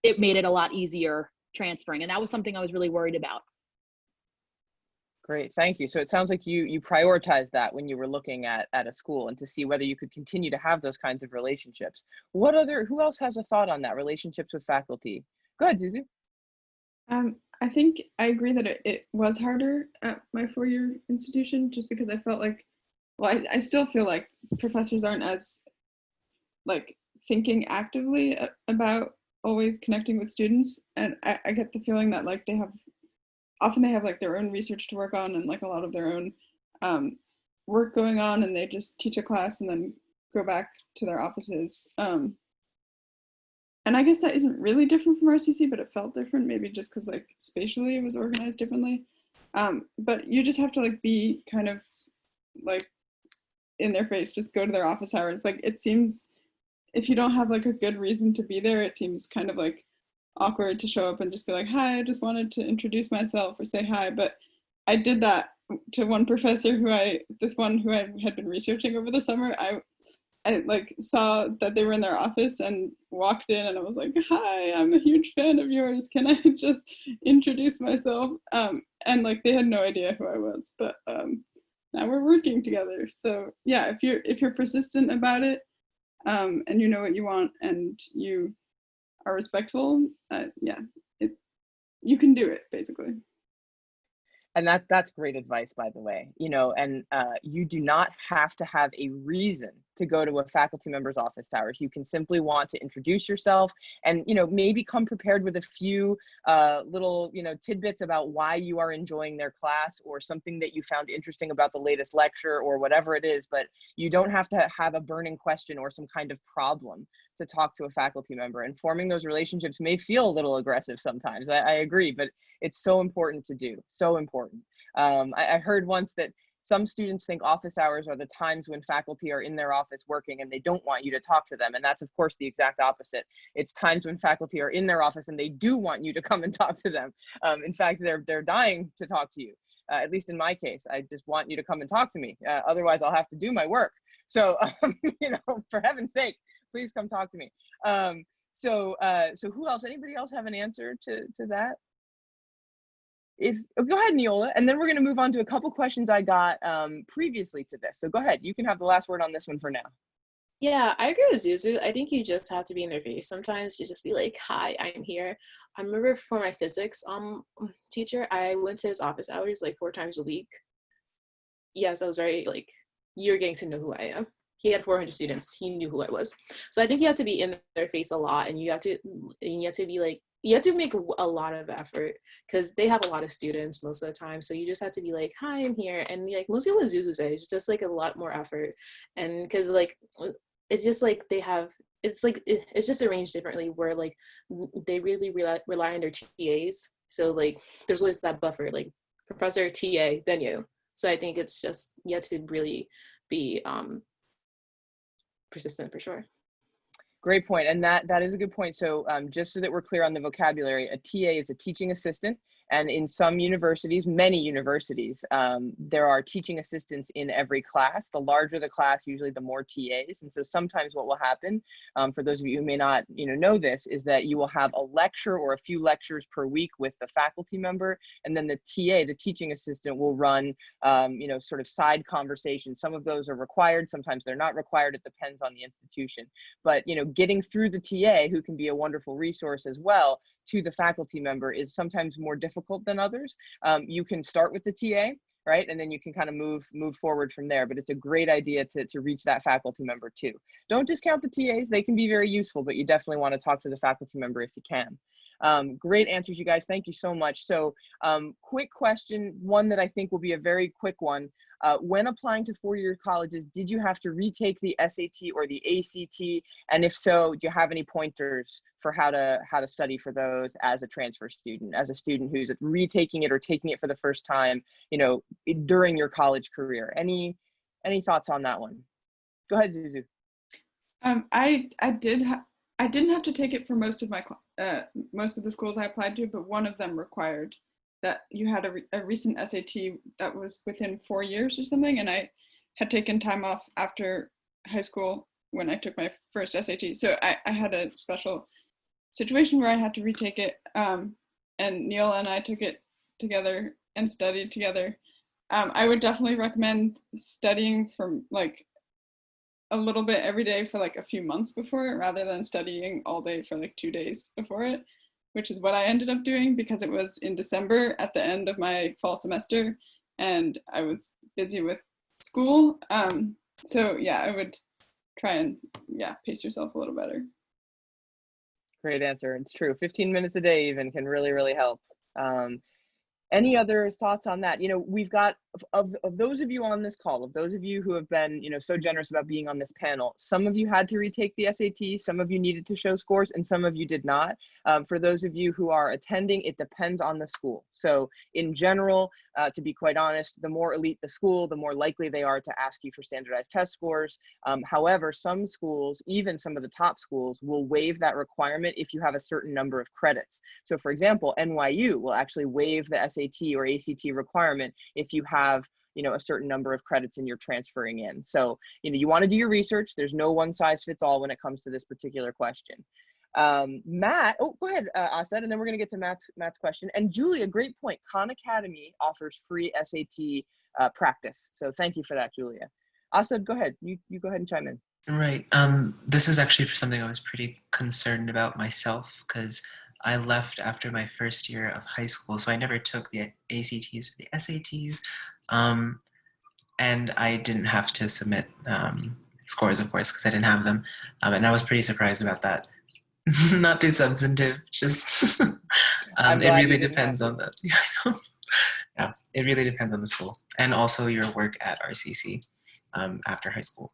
[SPEAKER 3] it made it a lot easier transferring. And that was something I was really worried about.
[SPEAKER 1] Great, thank you. So it sounds like you prioritized that when you were looking at a school and to see whether you could continue to have those kinds of relationships. Who else has a thought on that, relationships with faculty? Go ahead, Zuzu.
[SPEAKER 7] I think I agree that it was harder at my four-year institution just because I felt like, well, I still feel like professors aren't as like thinking actively about always connecting with students. And I get the feeling that like they have like their own research to work on and like a lot of their own work going on, and they just teach a class and then go back to their offices. And I guess that isn't really different from RCC, but it felt different, maybe just because like spatially it was organized differently. But you just have to like be kind of like in their face, just go to their office hours. Like it seems, if you don't have like a good reason to be there, it seems kind of like awkward to show up and just be like, hi, I just wanted to introduce myself or say hi. But I did that to one professor who I had been researching over the summer. I like saw that they were in their office and walked in, and I was like, hi, I'm a huge fan of yours. Can I just introduce myself? And like they had no idea who I was, but now we're working together. So yeah, if you're persistent about it, and you know what you want and you are respectful, you can do it basically.
[SPEAKER 1] And that's great advice, by the way. And you do not have to have a reason to go to a faculty member's office hours. You can simply want to introduce yourself and, maybe come prepared with a few little, tidbits about why you are enjoying their class or something that you found interesting about the latest lecture or whatever it is. But you don't have to have a burning question or some kind of problem to talk to a faculty member. And forming those relationships may feel a little aggressive sometimes. I agree, but it's so important to do, so important. I heard once that some students think office hours are the times when faculty are in their office working and they don't want you to talk to them. And that's of course the exact opposite. It's times when faculty are in their office and they do want you to come and talk to them. In fact, they're dying to talk to you. At least in my case, I just want you to come and talk to me. Otherwise I'll have to do my work. So, for heaven's sake, please come talk to me. So who else? Anybody else have an answer to that? Go ahead, Neola, and then we're going to move on to a couple questions I got previously to this. So go ahead, you can have the last word on this one for now.
[SPEAKER 6] Yeah, I agree with Zuzu. I think you just have to be in their face. Sometimes you just be like, hi, I'm here. I remember for my physics teacher, I went to his office hours like 4 times a week. Yes, I was very like, you're getting to know who I am. He had 400 students. He knew who I was. So I think you have to be in their face a lot, and you have to be like, you have to make a lot of effort because they have a lot of students most of the time. So you just have to be like, hi, I'm here. And like mostly what Zuzu says, it's just like a lot more effort. And because like, it's just like it's just arranged differently where like they really rely on their TAs. So like there's always that buffer, like professor, TA, then you. So I think it's just, you have to really be persistent for sure.
[SPEAKER 1] Great point, and that is a good point. So just so that we're clear on the vocabulary, a TA is a teaching assistant, and in some universities, many universities, there are teaching assistants in every class. The larger the class, usually the more TAs, and so sometimes what will happen, for those of you who may not know this, is that you will have a lecture or a few lectures per week with the faculty member, and then the TA, the teaching assistant, will run sort of side conversations. Some of those are required, sometimes they're not required, it depends on the institution. But getting through the TA, who can be a wonderful resource as well, to the faculty member is sometimes more difficult than others. You can start with the TA, right? And then you can kind of move forward from there, but it's a great idea to reach that faculty member too. Don't discount the TAs, they can be very useful, but you definitely want to talk to the faculty member if you can. Great answers, you guys, thank you so much. So quick question, one that I think will be a very quick one. When applying to four-year colleges, did you have to retake the SAT or the ACT? And if so, do you have any pointers for how to study for those as a transfer student, as a student who's retaking it or taking it for the first time, during your college career? Any thoughts on that one? Go ahead, Zuzu.
[SPEAKER 7] I didn't have to take it for most of the schools I applied to, but one of them required that you had a recent SAT that was within 4 years or something, and I had taken time off after high school when I took my first SAT. So I had a special situation where I had to retake it, and Neil and I took it together and studied together. I would definitely recommend studying from like a little bit every day for like a few months before it, rather than studying all day for like 2 days before it, which is what I ended up doing because it was in December at the end of my fall semester and I was busy with school. So yeah, I would try and pace yourself a little better.
[SPEAKER 1] Great answer. It's true. 15 minutes a day even can really, really help. Any other thoughts on that? You know, we've got, of those of you on this call, of those of you who have been, you know, so generous about being on this panel, some of you had to retake the SAT, some of you needed to show scores, and some of you did not. For those of you who are attending, it depends on the school. So in general, to be quite honest, the more elite the school, the more likely they are to ask you for standardized test scores. However, some schools, even some of the top schools, will waive that requirement if you have a certain number of credits. So for example, NYU will actually waive the SAT or ACT requirement if you have, you know, a certain number of credits and you're transferring in. So, you know, you want to do your research. There's no one size fits all when it comes to this particular question. Matt, oh, go ahead, Asad, and then we're going to get to Matt's question. And Julia, great point. Khan Academy offers free SAT practice. So thank you for that, Julia. Asad, go ahead. You go ahead and chime in.
[SPEAKER 9] Right. This is actually something I was pretty concerned about myself because I left after my first year of high school, so I never took the ACTs or the SATs, and I didn't have to submit scores, of course, because I didn't have them, and I was pretty surprised about that. Not too substantive, just it really depends on the yeah, it really depends on the school and also your work at RCC after high school.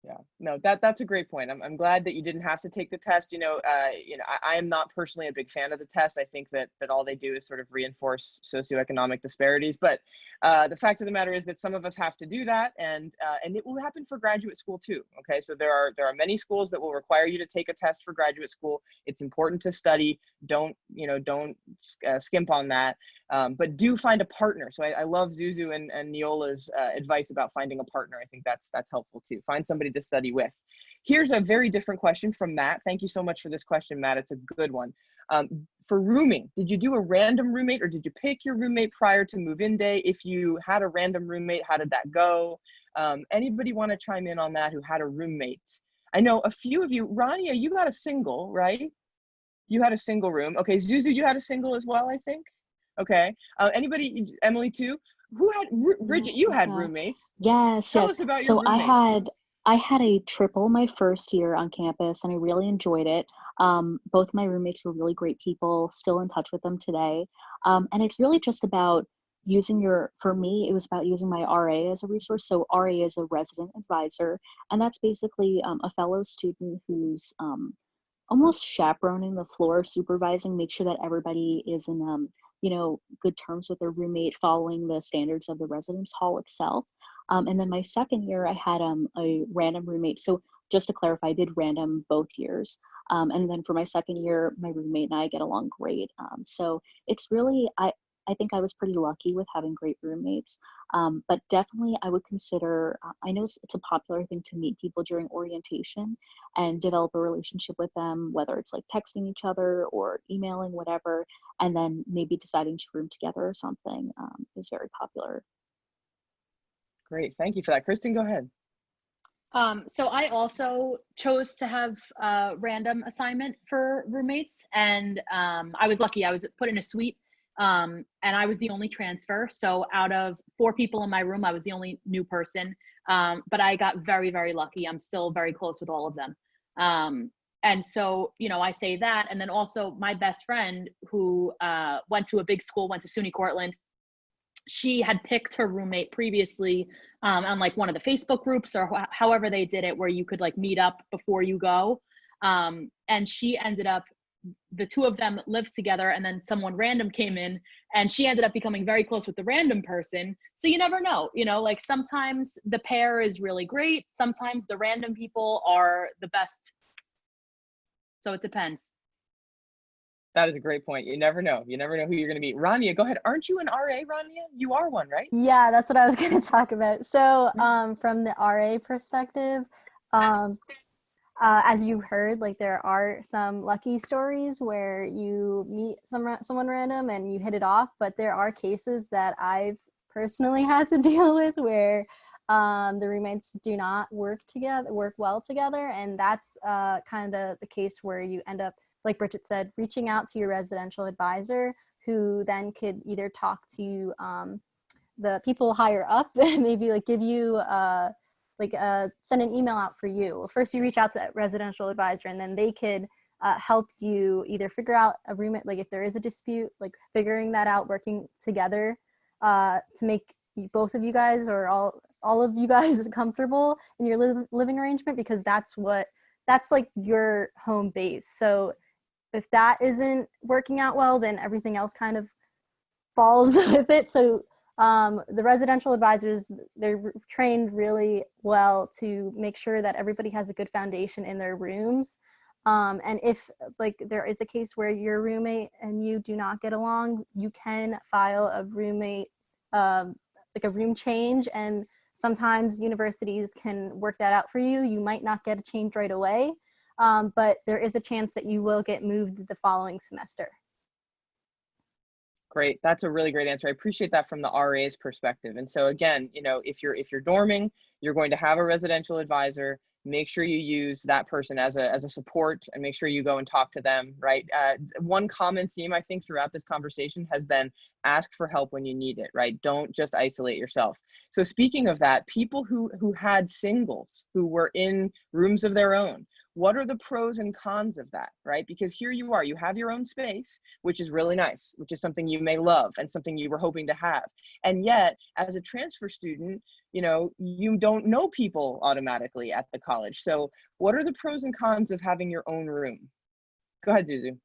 [SPEAKER 1] Yeah, no, that's a great point. I'm glad that you didn't have to take the test. I am not personally a big fan of the test. I think that all they do is sort of reinforce socioeconomic disparities. But the fact of the matter is that some of us have to do that, and it will happen for graduate school too. Okay, so there are many schools that will require you to take a test for graduate school. It's important to study. Don't skimp on that. But do find a partner. So I love Zuzu and Neola's advice about finding a partner. I think that's helpful too. Find somebody to study with. Here's a very different question from Matt. Thank you so much for this question, Matt. It's a good one. For rooming, did you do a random roommate or did you pick your roommate prior to move-in day? If you had a random roommate, how did that go? Anybody want to chime in on that who had a roommate? I know a few of you. Rania, you got a single, right? You had a single room. Okay, Zuzu, you had a single as well, I think. Okay. Anybody, Emily too? Who had, Bridget, you had roommates.
[SPEAKER 8] Yes,
[SPEAKER 1] Tell
[SPEAKER 8] yes.
[SPEAKER 1] us about
[SPEAKER 8] So
[SPEAKER 1] your roommates.
[SPEAKER 8] I had a triple my first year on campus and I really enjoyed it. Both my roommates were really great people, still in touch with them today. And it's really just about for me, it was about using my RA as a resource. So RA is a resident advisor, and that's basically a fellow student who's almost chaperoning the floor, supervising, make sure that everybody is in good terms with their roommate, following the standards of the residence hall itself. And then my second year, I had a random roommate. So just to clarify, I did random both years. And then for my second year, my roommate and I get along great. So it's really, I think I was pretty lucky with having great roommates. But definitely I would consider, I know it's a popular thing to meet people during orientation and develop a relationship with them, whether it's like texting each other or emailing, whatever, and then maybe deciding to room together or something is very popular.
[SPEAKER 1] Great, thank you for that. Kristen, go ahead.
[SPEAKER 3] So I also chose to have a random assignment for roommates, and I was lucky. I was put in a suite, and I was the only transfer. So out of 4 people in my room, I was the only new person. But I got very, very lucky. I'm still very close with all of them. And so, I say that. And then also my best friend who went to a big school, went to SUNY Cortland, she had picked her roommate previously on like one of the Facebook groups or however they did it, where you could like meet up before you go. And she ended up the two of them lived together, and then someone random came in, and she ended up becoming very close with the random person. So you never know, like sometimes the pair is really great, sometimes the random people are the best. So it depends.
[SPEAKER 1] That is a great point. You never know. You never know who you're going to meet. Rania, go ahead. Aren't you an RA, Rania? You are one, right?
[SPEAKER 4] Yeah, that's what I was going to talk about. So from the RA perspective, as you heard, like there are some lucky stories where you meet someone random and you hit it off, but there are cases that I've personally had to deal with where the roommates do not work well together, and that's kind of the case where you end up, like Bridget said, reaching out to your residential advisor, who then could either talk to the people higher up and maybe like give you send an email out for you. First you reach out to that residential advisor, and then they could help you either figure out a roommate, like if there is a dispute, like figuring that out, working together to make both of you guys or all of you guys comfortable in your living arrangement, because that's like your home base. So if that isn't working out well, then everything else kind of falls with it. So the residential advisors, they're trained really well to make sure that everybody has a good foundation in their rooms. And if like there is a case where your roommate and you do not get along, you can file a roommate, like a room change. And sometimes universities can work that out for you. You might not get a change right away, but there is a chance that you will get moved the following semester.
[SPEAKER 1] Great. That's a really great answer. I appreciate that from the RA's perspective. And so again, if you're dorming, you're going to have a residential advisor. Make sure you use that person as a support, and make sure you go and talk to them, right? One common theme I think throughout this conversation has been ask for help when you need it, right? Don't just isolate yourself. So speaking of that, people who had singles, who were in rooms of their own, what are the pros and cons of that, right? Because here you are, you have your own space, which is really nice, which is something you may love and something you were hoping to have. And yet, as a transfer student, you don't know people automatically at the college. So what are the pros and cons of having your own room? Go ahead, Zuzu.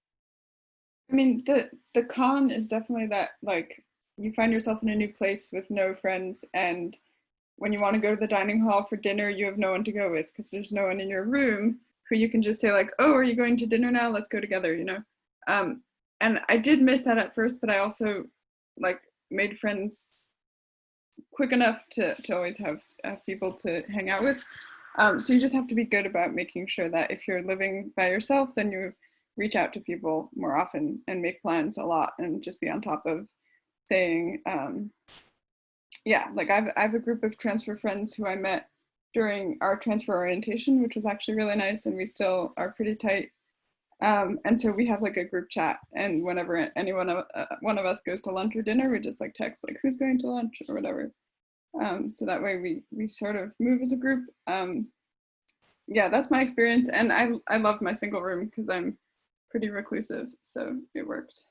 [SPEAKER 7] I mean, the con is definitely that, like, you find yourself in a new place with no friends, and when you want to go to the dining hall for dinner, you have no one to go with because there's no one in your room who you can just say like, oh, are you going to dinner now? Let's go together, And I did miss that at first, but I also like made friends quick enough to always have people to hang out with. So you just have to be good about making sure that if you're living by yourself, then you reach out to people more often and make plans a lot, and just be on top of saying, like I have a group of transfer friends who I met during our transfer orientation, which was actually really nice, and we still are pretty tight. And so we have like a group chat, and whenever one of us goes to lunch or dinner, we just like text like who's going to lunch or whatever. So that way we sort of move as a group. That's my experience, and I loved my single room because I'm pretty reclusive, so it worked.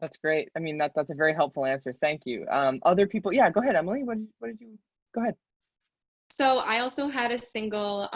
[SPEAKER 1] That's great. I mean, that's a very helpful answer. Thank you. Other people, yeah, go ahead, Emily. What did you, go ahead.
[SPEAKER 5] So I also had a single,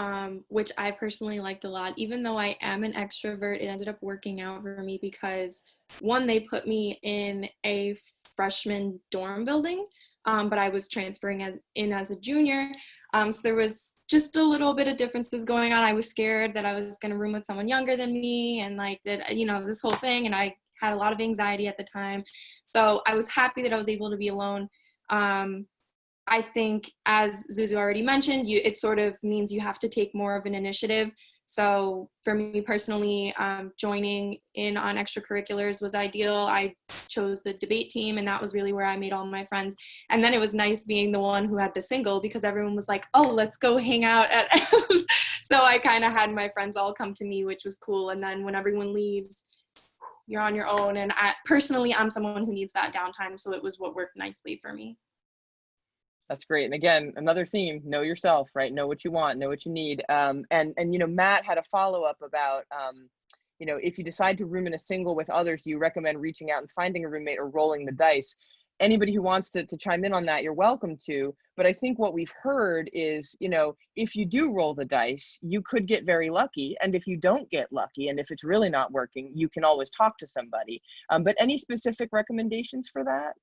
[SPEAKER 5] which I personally liked a lot. Even though I am an extrovert, it ended up working out for me because, one, they put me in a freshman dorm building, but I was transferring as a junior. So there was just a little bit of differences going on. I was scared that I was going to room with someone younger than me, and like that, this whole thing. And I had a lot of anxiety at the time. So I was happy that I was able to be alone. I think, as Zuzu already mentioned, it sort of means you have to take more of an initiative. So for me personally, joining in on extracurriculars was ideal. I chose the debate team, and that was really where I made all my friends. And then it was nice being the one who had the single, because everyone was like, oh, let's go hang out at M's. So I kind of had my friends all come to me, which was cool. And then when everyone leaves, you're on your own. And I'm someone who needs that downtime. So it was what worked nicely for me.
[SPEAKER 1] That's great. And again, another theme, know yourself, right? Know what you want, know what you need. And Matt had a follow-up about, if you decide to room in a single with others, do you recommend reaching out and finding a roommate or rolling the dice? anybody who wants to chime in on that, you're welcome to. But I think what we've heard is, you know, if you do roll the dice, you could get very lucky. And if you don't get lucky, and if it's really not working, you can always talk to somebody. But any specific recommendations for that?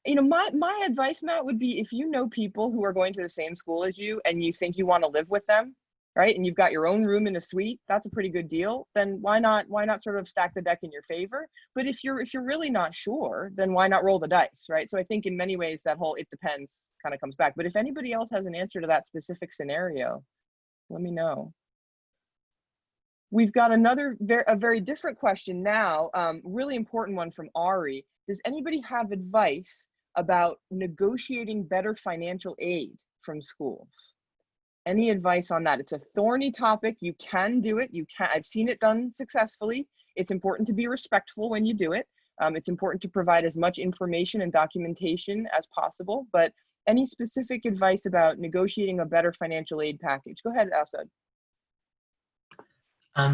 [SPEAKER 1] My advice, Matt, would be if you know people who are going to the same school as you and you think you want to live with them, right? And you've got your own room in a suite, that's a pretty good deal. Then why not sort of stack the deck in your favor? But if you're really not sure, then why not roll the dice, right? So I think in many ways that whole "it depends" kind of comes back. But if anybody else has an answer to that specific scenario, let me know. We've got a very different question now, really important one from Ari. Does anybody have advice about negotiating better financial aid from schools? Any advice on that? It's a thorny topic. You can do it. I've seen it done successfully. It's important to be respectful when you do it. It's important to provide as much information and documentation as possible, but any specific advice about negotiating a better financial aid package? Go ahead, Asad.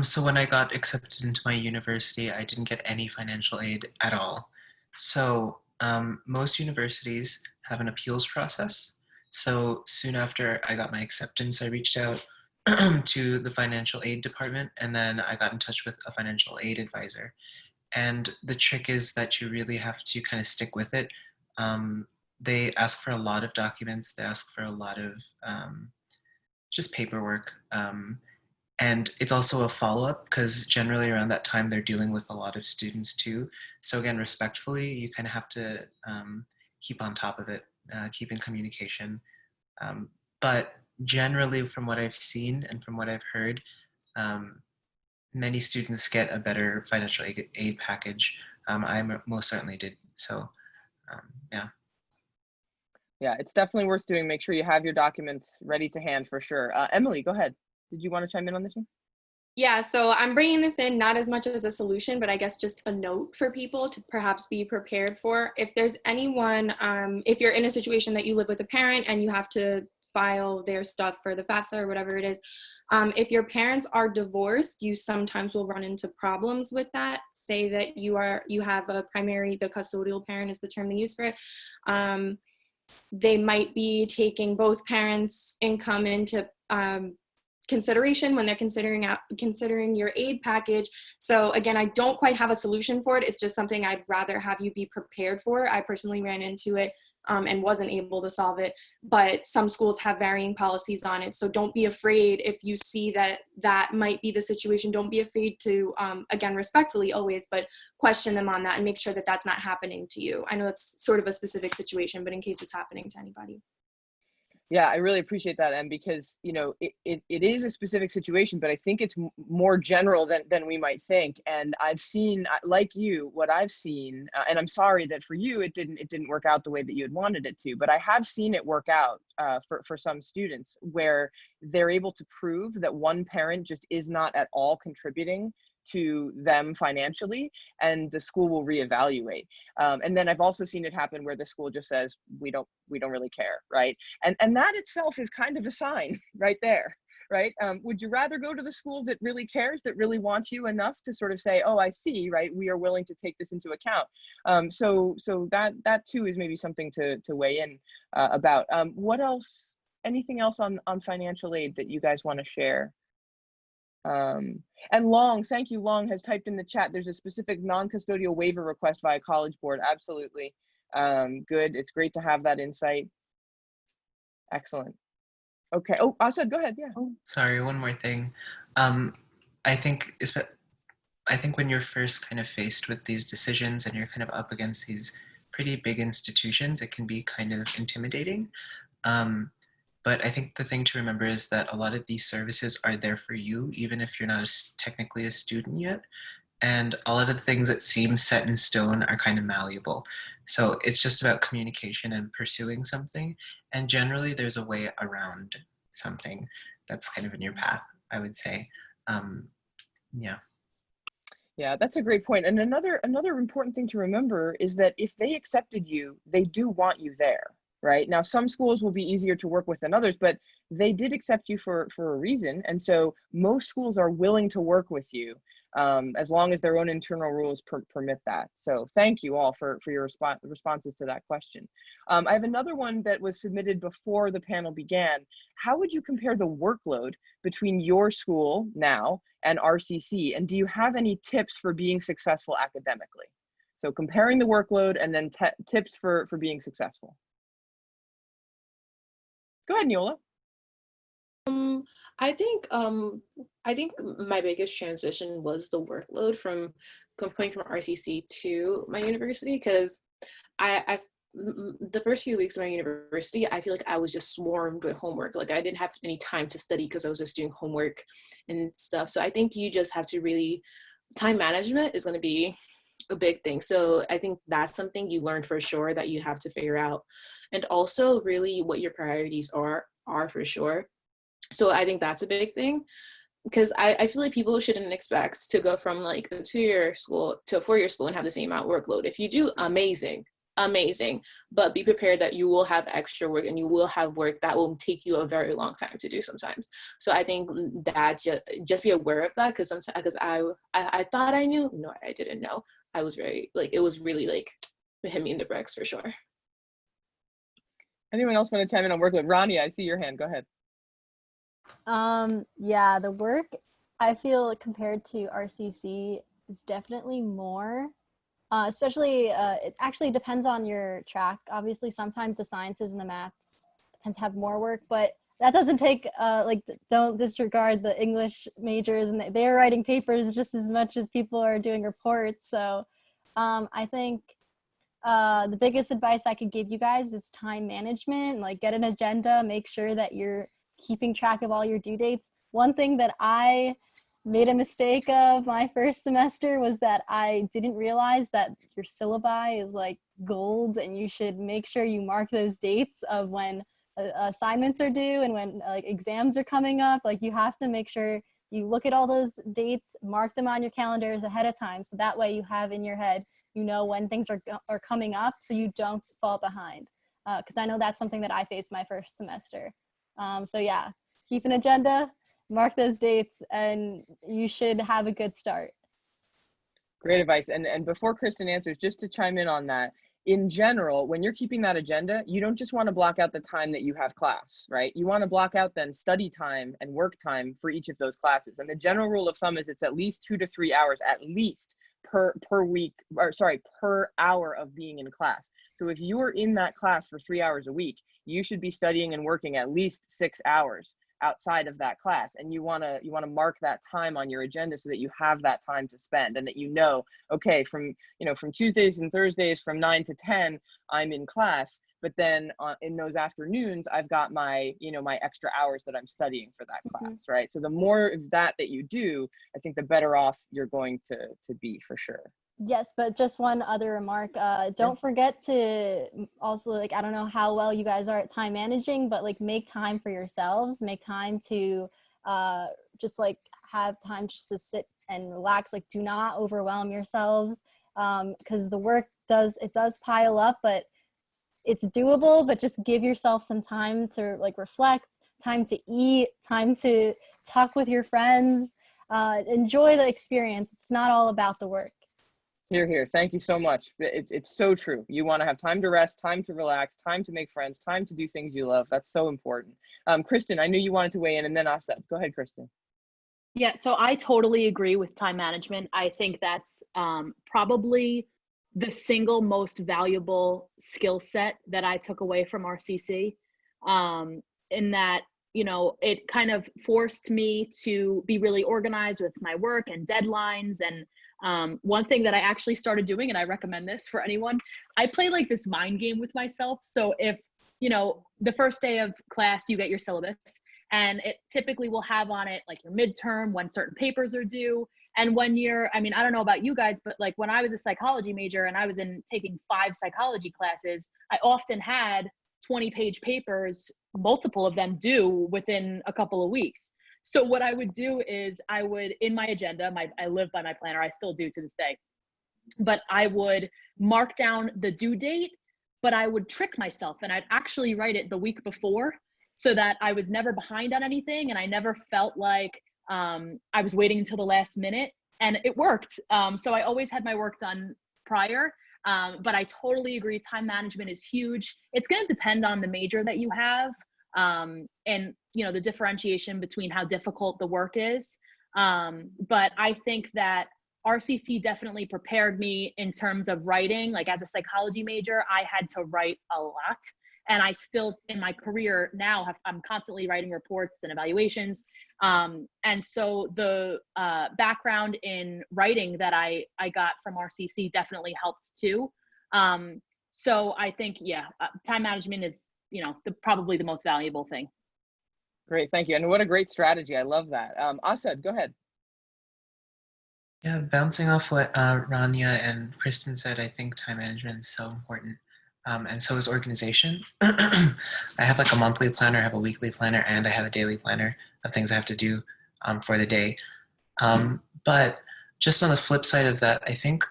[SPEAKER 9] So when I got accepted into my university, I didn't get any financial aid at all. So most universities have an appeals process. So soon after I got my acceptance, I reached out to the financial aid department, and then I got in touch with a financial aid advisor. And the trick is that you really have to kind of stick with it. They ask for a lot of documents. They ask for a lot of just paperwork. And it's also a follow-up because generally around that time they're dealing with a lot of students too. So again, respectfully, you kind of have to keep on top of it, keep in communication. But generally from what I've seen and from what I've heard, many students get a better financial aid package. I most certainly did. So yeah.
[SPEAKER 1] Yeah, it's definitely worth doing. Make sure you have your documents ready to hand for sure. Emily, go ahead. Did you want to chime in on this one?
[SPEAKER 5] Yeah, so I'm bringing this in not as much as a solution, but I guess just a note for people to perhaps be prepared for. If there's anyone, if you're in a situation that you live with a parent and you have to file their stuff for the FAFSA or whatever it is, if your parents are divorced, you sometimes will run into problems with that. Say that you have a primary, the custodial parent is the term they use for it. They might be taking both parents' income into consideration when they're considering your aid package. So again, I don't quite have a solution for it. It's just something I'd rather have you be prepared for. I personally ran into it and wasn't able to solve it, but some schools have varying policies on it. So don't be afraid if you see that might be the situation. Don't be afraid to, again, respectfully always, but question them on that and make sure that that's not happening to you. I know it's sort of a specific situation, but in case it's happening to anybody.
[SPEAKER 1] Yeah, I really appreciate that, Em, because it is a specific situation, but I think it's more general than we might think. And I've seen, like you, what I've seen, and I'm sorry that for you it didn't work out the way that you had wanted it to, but I have seen it work out for some students where they're able to prove that one parent just is not at all contributing to them financially, and the school will reevaluate. And then I've also seen it happen where the school just says, we don't really care, right? And that itself is kind of a sign right there, right? Would you rather go to the school that really cares, that really wants you enough to sort of say, oh, I see, right? We are willing to take this into account. So that too is maybe something to weigh in about. What else, anything else on financial aid that you guys want to share? And Long, thank you, Long has typed in the chat, there's a specific non-custodial waiver request via College Board. Absolutely. Good, it's great to have that insight. Excellent. Okay, oh, Asad, go ahead, yeah.
[SPEAKER 9] Oh, sorry, one more thing. I think when you're first kind of faced with these decisions and you're kind of up against these pretty big institutions, it can be kind of intimidating. But I think the thing to remember is that a lot of these services are there for you, even if you're not technically a student yet. And a lot of the things that seem set in stone are kind of malleable. So it's just about communication and pursuing something. And generally there's a way around something that's kind of in your path, I would say. Yeah.
[SPEAKER 1] Yeah, that's a great point. And another important thing to remember is that if they accepted you, they do want you there. right? Now, some schools will be easier to work with than others, but they did accept you for a reason. And so most schools are willing to work with you as long as their own internal rules permit that. So thank you all for your responses to that question. I have another one that was submitted before the panel began. How would you compare the workload between your school now and RCC? And do you have any tips for being successful academically? So comparing the workload and then tips for being successful. Go ahead, Neola.
[SPEAKER 6] I think my biggest transition was the workload from going from RCC to my university, because the first few weeks of my university, I feel like I was just swarmed with homework. Like I didn't have any time to study because I was just doing homework and stuff. So I think you just have to really, time management is going to be a big thing. So I think that's something you learn for sure that you have to figure out. And also really what your priorities are for sure. So I think that's a big thing, because I feel like people shouldn't expect to go from like a 2-year school to a 4-year school and have the same amount of workload. If you do, amazing, but be prepared that you will have extra work and you will have work that will take you a very long time to do sometimes. So I think that just be aware of that, because I thought I knew. No, I didn't know. I was very, like, it was really like, it hit me in the bricks for sure.
[SPEAKER 1] Anyone else want to chime in on workload? Rania, I see your hand, go ahead.
[SPEAKER 4] Yeah, the work, I feel compared to RCC, is definitely more, especially, it actually depends on your track. Obviously, sometimes the sciences and the maths tend to have more work, but that doesn't take, like, don't disregard the English majors, and they're writing papers just as much as people are doing reports. So I think the biggest advice I could give you guys is time management. Like, get an agenda, make sure that you're keeping track of all your due dates. One thing that I made a mistake of my first semester was that I didn't realize that your syllabi is like gold, and you should make sure you mark those dates of when assignments are due and when like exams are coming up. Like, you have to make sure you look at all those dates, mark them on your calendars ahead of time, so that way you have in your head, you know, when things are coming up, so you don't fall behind. Because I know that's something that I faced my first semester. So yeah, keep an agenda, mark those dates, and you should have a good start.
[SPEAKER 1] Great advice. And before Kristen answers, just to chime in on that, in general, when you're keeping that agenda, you don't just want to block out the time that you have class, right? You want to block out then study time and work time for each of those classes. And the general rule of thumb is it's at least 2 to 3 hours at least per week, or sorry, per hour of being in class. So if you are in that class for 3 hours a week, you should be studying and working at least 6 hours outside of that class, and you want to mark that time on your agenda so that you have that time to spend, and that you know, okay, from Tuesdays and Thursdays from 9 to 10 I'm in class, but then in those afternoons I've got my my extra hours that I'm studying for that class, right? So the more of that you do, I think the better off you're going to be, for sure.
[SPEAKER 4] Yes, but just one other remark. Don't forget to also, like, I don't know how well you guys are at time managing, but like make time for yourselves, make time to just like have time just to sit and relax. Like, do not overwhelm yourselves, because the work does pile up, but it's doable. But just give yourself some time to like reflect, time to eat, time to talk with your friends, enjoy the experience. It's not all about the work.
[SPEAKER 1] Here, here. Thank you so much. It's so true. You want to have time to rest, time to relax, time to make friends, time to do things you love. That's so important. Kristen, I knew you wanted to weigh in, and then Asad. Go ahead, Kristen.
[SPEAKER 3] Yeah, so I totally agree with time management. I think that's probably the single most valuable skill set that I took away from RCC, in that, it kind of forced me to be really organized with my work and deadlines. And one thing that I actually started doing, and I recommend this for anyone, I play like this mind game with myself. So if, the first day of class, you get your syllabus, and it typically will have on it like your midterm, when certain papers are due. And when I don't know about you guys, but like when I was a psychology major and I was taking 5 psychology classes, I often had 20-page papers, multiple of them due within a couple of weeks. So what I would do is I would, in my agenda, I live by my planner, I still do to this day, but I would mark down the due date but I would trick myself and I'd actually write it the week before so that I was never behind on anything and I never felt like I was waiting until the last minute, and it worked. So I always had my work done prior, but I totally agree. Time management is huge. It's going to depend on the major that you have, and the differentiation between how difficult the work is. But I think that RCC definitely prepared me in terms of writing. Like as a psychology major, I had to write a lot. And I still, in my career now, I'm constantly writing reports and evaluations. And so the background in writing that I got from RCC definitely helped too. So I think, time management is, probably the most valuable thing.
[SPEAKER 1] Great, thank you. And what a great strategy. I love that. Asad, go ahead.
[SPEAKER 9] Yeah, bouncing off what Rania and Kristen said, I think time management is so important. And so is organization. I have like a monthly planner, I have a weekly planner, and I have a daily planner of things I have to do for the day. But just on the flip side of that, I think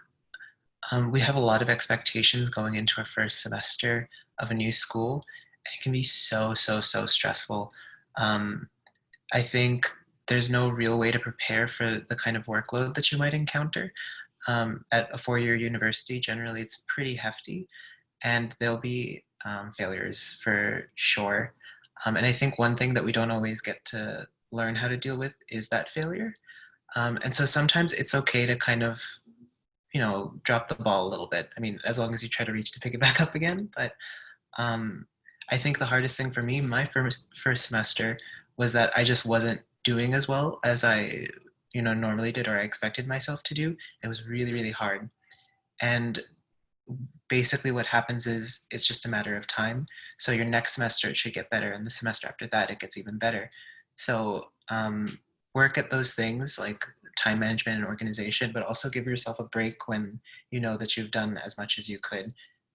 [SPEAKER 9] we have a lot of expectations going into a first semester of a new school, and it can be so stressful. I think there's no real way to prepare for the kind of workload that you might encounter. At a four-year university, generally it's pretty hefty, and there'll be failures for sure. And I think one thing that we don't always get to learn how to deal with is that failure. And so sometimes it's okay to kind of, drop the ball a little bit. I mean, as long as you try to reach to pick it back up again. But I think the hardest thing for me, my first semester, was that I just wasn't doing as well as I, normally did or I expected myself to do. It was really, really hard. And basically what happens is it's just a matter of time. So your next semester, it should get better. And the semester after that, it gets even better. So work at those things like time management and organization, but also give yourself a break when you know that you've done as much as you could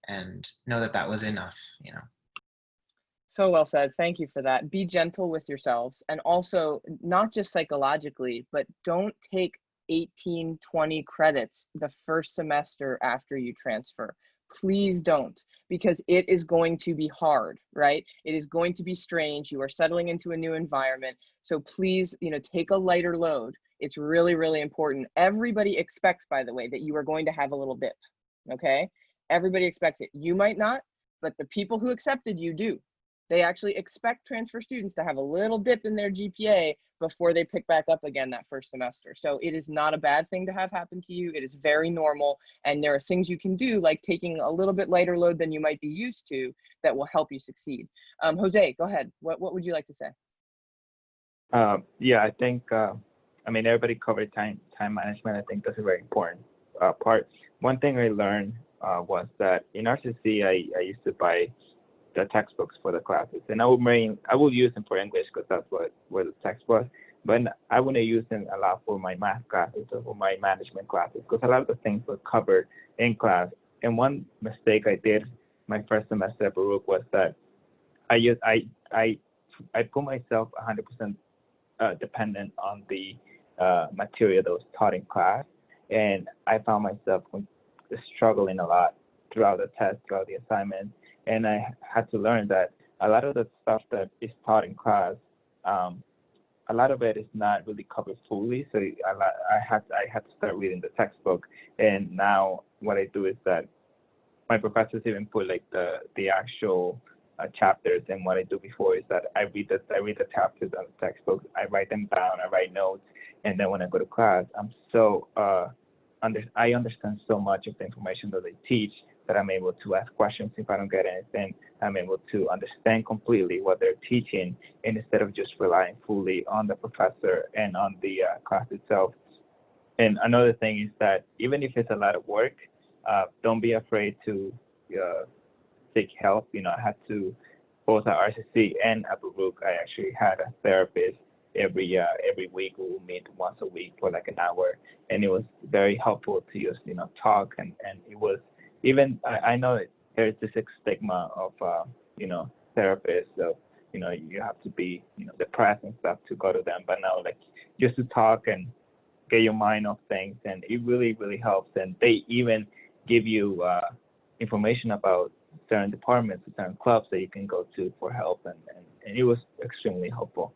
[SPEAKER 9] and know that that was enough,
[SPEAKER 1] So well said. Thank you for that. Be gentle with yourselves. And also not just psychologically, but don't take 18, 20 credits the first semester after you transfer. Please don't, because it is going to be hard, right? It is going to be strange. You are settling into a new environment. So please, take a lighter load. It's really, really important. Everybody expects, by the way, that you are going to have a little dip, okay? Everybody expects it. You might not, but the people who accepted you do. They actually expect transfer students to have a little dip in their GPA before they pick back up again that first semester. So it is not a bad thing to have happen to you. It is very normal. And there are things you can do, like taking a little bit lighter load than you might be used to, that will help you succeed. Jose, go ahead. What would you like to say?
[SPEAKER 2] I think, everybody covered time management. I think that's a very important part. One thing I learned was that in RCC, I used to buy the textbooks for the classes, and I would use them for English because that's where the text was, but I wouldn't use them a lot for my math classes or for my management classes because a lot of the things were covered in class. And one mistake I did my first semester at Baruch was that I put myself 100% dependent on the material that was taught in class, and I found myself struggling a lot throughout the test, throughout the assignments. And I had to learn that a lot of the stuff that is taught in class, a lot of it is not really covered fully. So I had to start reading the textbook. And now what I do is that my professors even put like the actual chapters. And what I do before is that I read the chapters on the textbook. I write them down. I write notes. And then when I go to class, I understand so much of the information that they teach that I'm able to ask questions if I don't get anything. I'm able to understand completely what they're teaching, and instead of just relying fully on the professor and on the class itself. And another thing is that even if it's a lot of work, don't be afraid to seek help. I had to, both at RCC and at Baruch, I actually had a therapist every week. We would meet once a week for like an hour, and it was very helpful to just talk, and it was. Even I know there's this stigma of therapists, so you have to be depressed and stuff to go to them, but now like just to talk and get your mind off things, and it really helps. And they even give you information about certain departments, certain clubs that you can go to for help, and it was extremely helpful.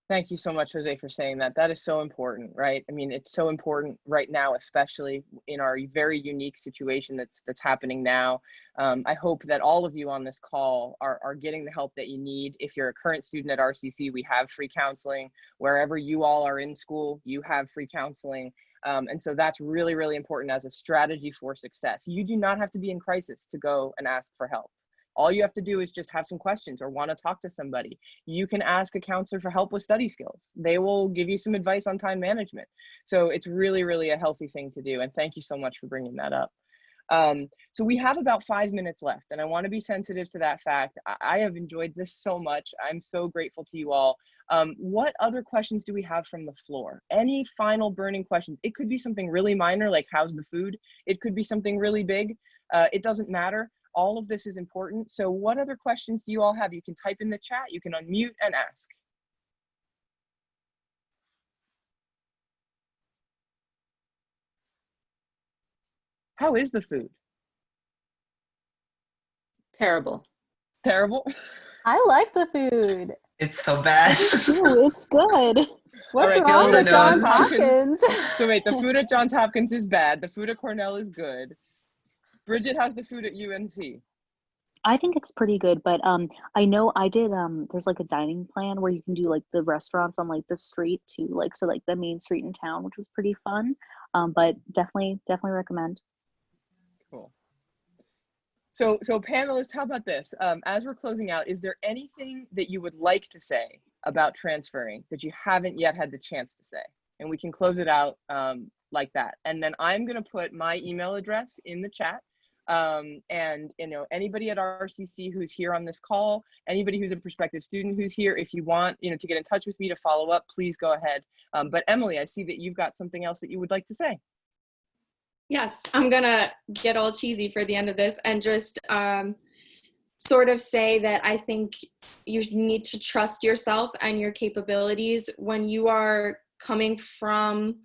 [SPEAKER 1] Thank you so much, Jose, for saying that. That is so important, right? I mean, it's so important right now, especially in our very unique situation that's happening now. I hope that all of you on this call are getting the help that you need. If you're a current student at RCC, we have free counseling. Wherever you all are in school, you have free counseling. And so that's really, really important as a strategy for success. You do not have to be in crisis to go and ask for help. All you have to do is just have some questions or want to talk to somebody. You can ask a counselor for help with study skills. They will give you some advice on time management. So it's really, really a healthy thing to do. And thank you so much for bringing that up. So we have about 5 minutes left, and I want to be sensitive to that fact. I have enjoyed this so much. I'm so grateful to you all. What other questions do we have from the floor? Any final burning questions? It could be something really minor, like how's the food? It could be something really big. It doesn't matter. All of this is important. So what other questions do you all have? You can type in the chat, you can unmute and ask. How is the food?
[SPEAKER 6] Terrible.
[SPEAKER 1] Terrible?
[SPEAKER 4] I like the food.
[SPEAKER 9] It's so bad.
[SPEAKER 8] Ooh, it's good.
[SPEAKER 4] What's
[SPEAKER 1] right,
[SPEAKER 4] wrong
[SPEAKER 9] the
[SPEAKER 4] with
[SPEAKER 9] food at
[SPEAKER 4] Johns
[SPEAKER 9] Johns
[SPEAKER 4] Hopkins?
[SPEAKER 1] So wait, the food at Johns Hopkins is bad. The food at Cornell is good. Bridget, how's the food at UNC?
[SPEAKER 8] I think it's pretty good, but I know I did there's like a dining plan where you can do like the restaurants on like the street too, like so like the main street in town, which was pretty fun. But definitely recommend.
[SPEAKER 1] Cool. So panelists, how about this? As we're closing out, is there anything that you would like to say about transferring that you haven't yet had the chance to say? And we can close it out like that. And then I'm gonna put my email address in the chat. And you know, anybody at RCC who's here on this call, anybody who's a prospective student who's here, if you want, you know, to get in touch with me to follow up, please go ahead. But Emily, I see that you've got something else that you would like to say.
[SPEAKER 5] Yes, I'm gonna get all cheesy for the end of this and just sort of say that I think you need to trust yourself and your capabilities when you are coming from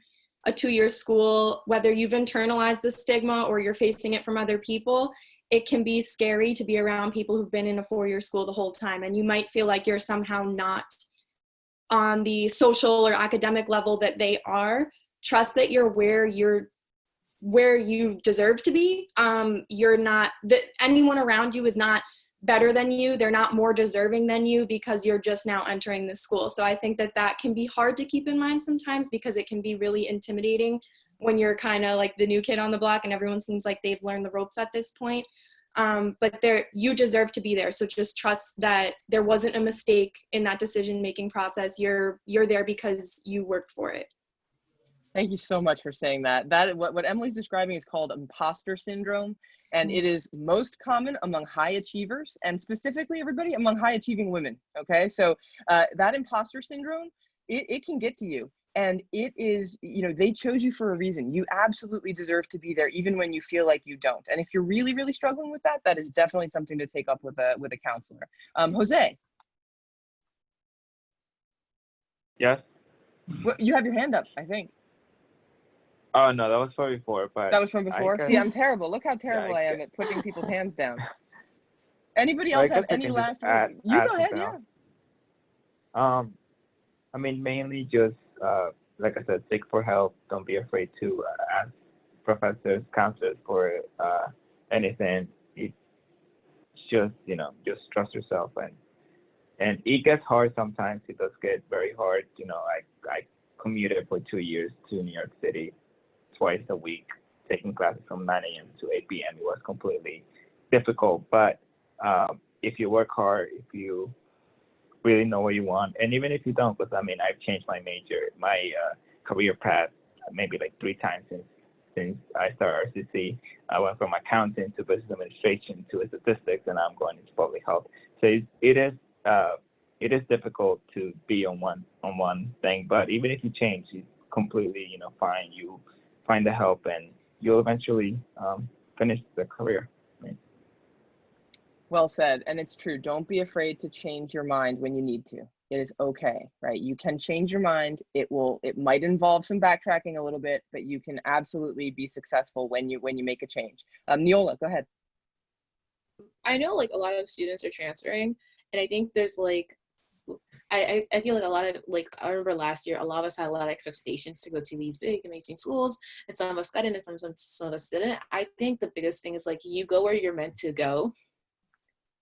[SPEAKER 5] a two-year school, whether you've internalized the stigma or you're facing it from other people. It can be scary to be around people who've been in a four-year school the whole time, and you might feel like you're somehow not on the social or academic level that they are. Trust that you're where you deserve to be. You're not, anyone around you is not better than you. They're not more deserving than you because you're just now entering the school. So I think that can be hard to keep in mind sometimes because it can be really intimidating when you're kind of like the new kid on the block and everyone seems like they've learned the ropes at this point. But you deserve to be there. So just trust that there wasn't a mistake in that decision-making process. You're there because you worked for it.
[SPEAKER 1] Thank you so much for saying that. What Emily's describing is called imposter syndrome, and it is most common among high achievers, and specifically everybody among high achieving women. Okay, so that imposter syndrome, it can get to you, and it is, you know, they chose you for a reason. You absolutely deserve to be there, even when you feel like you don't. And if you're really, really struggling with that, that is definitely something to take up with a counselor. Jose.
[SPEAKER 2] Yes.
[SPEAKER 1] Well, you have your hand up, I think.
[SPEAKER 2] Oh no, that was from before. But
[SPEAKER 1] that was from before. See, I'm terrible. Look how terrible I am at putting people's hands down. Anybody else have any last words? You go ahead, yeah.
[SPEAKER 2] I mean, mainly just like I said, seek for help. Don't be afraid to ask professors, counselors for anything. It's just, you know, just trust yourself, and it gets hard sometimes. It does get very hard. You know, I commuted for 2 years to New York City twice a week, taking classes from 9 a.m. to 8 p.m. It was completely difficult. But if you work hard, if you really know what you want, and even if you don't, because I mean, I've changed my major, my career path maybe like 3 times since I started RCC. I went from accounting to business administration to statistics, and I'm going into public health. So it is difficult to be on one thing, but even if you change, it's completely, you know, fine. You find the help, and you'll eventually finish the career. Right?
[SPEAKER 1] Well said, and it's true. Don't be afraid to change your mind when you need to. It is okay, right? You can change your mind. It might involve some backtracking a little bit, but you can absolutely be successful when you make a change. Neola, go ahead.
[SPEAKER 6] I know like a lot of students are transferring, and I think there's like, I feel like a lot of, like, I remember last year, a lot of us had a lot of expectations to go to these big, amazing schools, and some of us got in and some of us didn't. I think the biggest thing is like, you go where you're meant to go.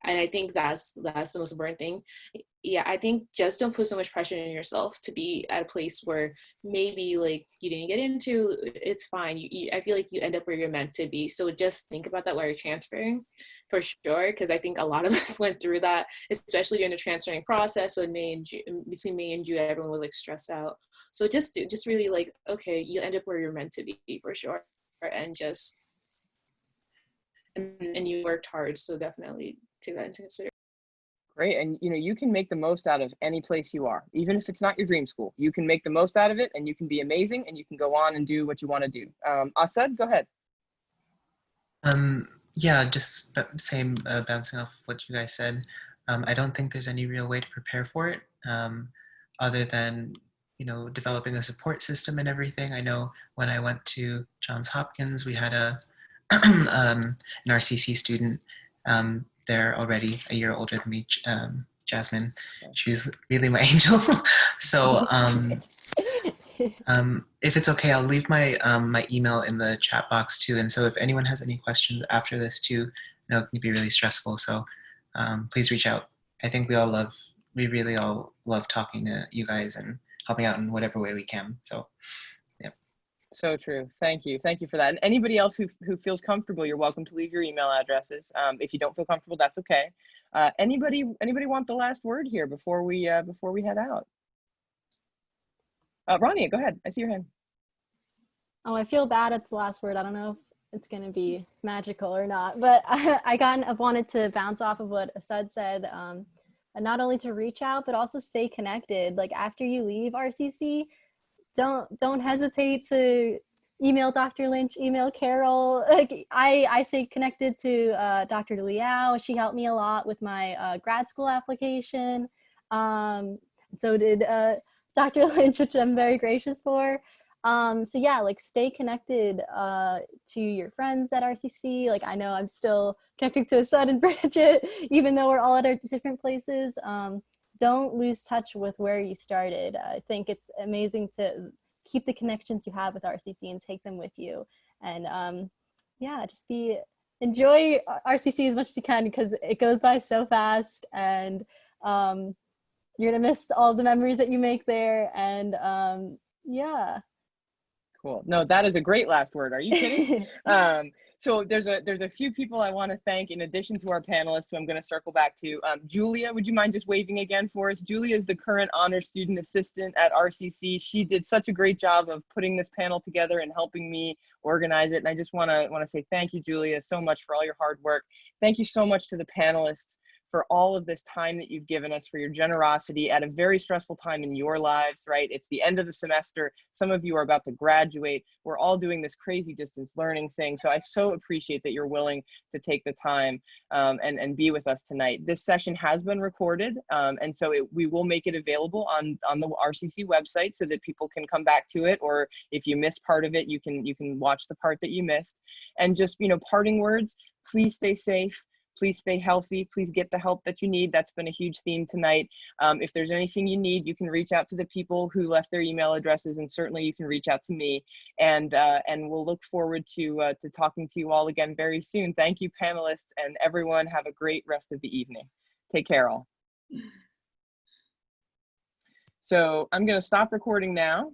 [SPEAKER 6] And I think that's the most important thing. Yeah, I think just don't put so much pressure on yourself to be at a place where maybe like you didn't get into. It's fine. I feel like you end up where you're meant to be. So just think about that while you're transferring, for sure. Because I think a lot of us went through that, especially during the transferring process. So between May and June, everyone was like stressed out. So just really like, okay, you end up where you're meant to be, for sure, and and you worked hard. So definitely take that into consideration.
[SPEAKER 1] Great. And you can make the most out of any place you are, even if it's not your dream school. You can make the most out of it, and you can be amazing, and you can go on and do what you want to do. Asad, go ahead.
[SPEAKER 9] Yeah, just same, bouncing off what you guys said. I don't think there's any real way to prepare for it, other than developing a support system and everything. I know when I went to Johns Hopkins, we had an RCC student. They're already a year older than me, Jasmine. She was really my angel. So if it's okay, I'll leave my my email in the chat box too. And so if anyone has any questions after this too, it can be really stressful. So please reach out. I think we really all love talking to you guys and helping out in whatever way we can. So yeah.
[SPEAKER 1] So true. Thank you. Thank you for that. And anybody else who feels comfortable, you're welcome to leave your email addresses. If you don't feel comfortable, that's okay. Anybody want the last word here before we head out? Rania, go ahead. I see your hand.
[SPEAKER 4] Oh, I feel bad it's the last word. I don't know if it's going to be magical or not, but I wanted to bounce off of what Asad said, and not only to reach out, but also stay connected. Like after you leave RCC, don't hesitate to email Dr. Lynch, email Carol. Like I stayed connected to Dr. Liao. She helped me a lot with my grad school application. So did Dr. Lynch, which I'm very gracious for. So yeah, like stay connected to your friends at RCC. Like I know I'm still connected to Asad and Bridget, even though we're all at our different places. Don't lose touch with where you started. I think it's amazing to keep the connections you have with RCC and take them with you. And yeah, just enjoy RCC as much as you can, because it goes by so fast, and you're gonna miss all the memories that you make there. And yeah.
[SPEAKER 1] Cool. No, that is a great last word. Are you kidding? So there's a few people I want to thank in addition to our panelists, who I'm going to circle back to. Julia, would you mind just waving again for us? Julia is the current honor student assistant at RCC. She did such a great job of putting this panel together and helping me organize it. And I just want to say thank you, Julia, so much for all your hard work. Thank you so much to the panelists for all of this time that you've given us, for your generosity at a very stressful time in your lives, right? It's the end of the semester. Some of you are about to graduate. We're all doing this crazy distance learning thing. So I so appreciate that you're willing to take the time and be with us tonight. This session has been recorded, and so we will make it available on the RCC website so that people can come back to it, or if you missed part of it, you can watch the part that you missed. And just, parting words, please stay safe. Please stay healthy. Please get the help that you need. That's been a huge theme tonight. If there's anything you need, you can reach out to the people who left their email addresses, and certainly you can reach out to me. And we'll look forward to talking to you all again very soon. Thank you, panelists, and everyone. Have a great rest of the evening. Take care, all. So I'm going to stop recording now.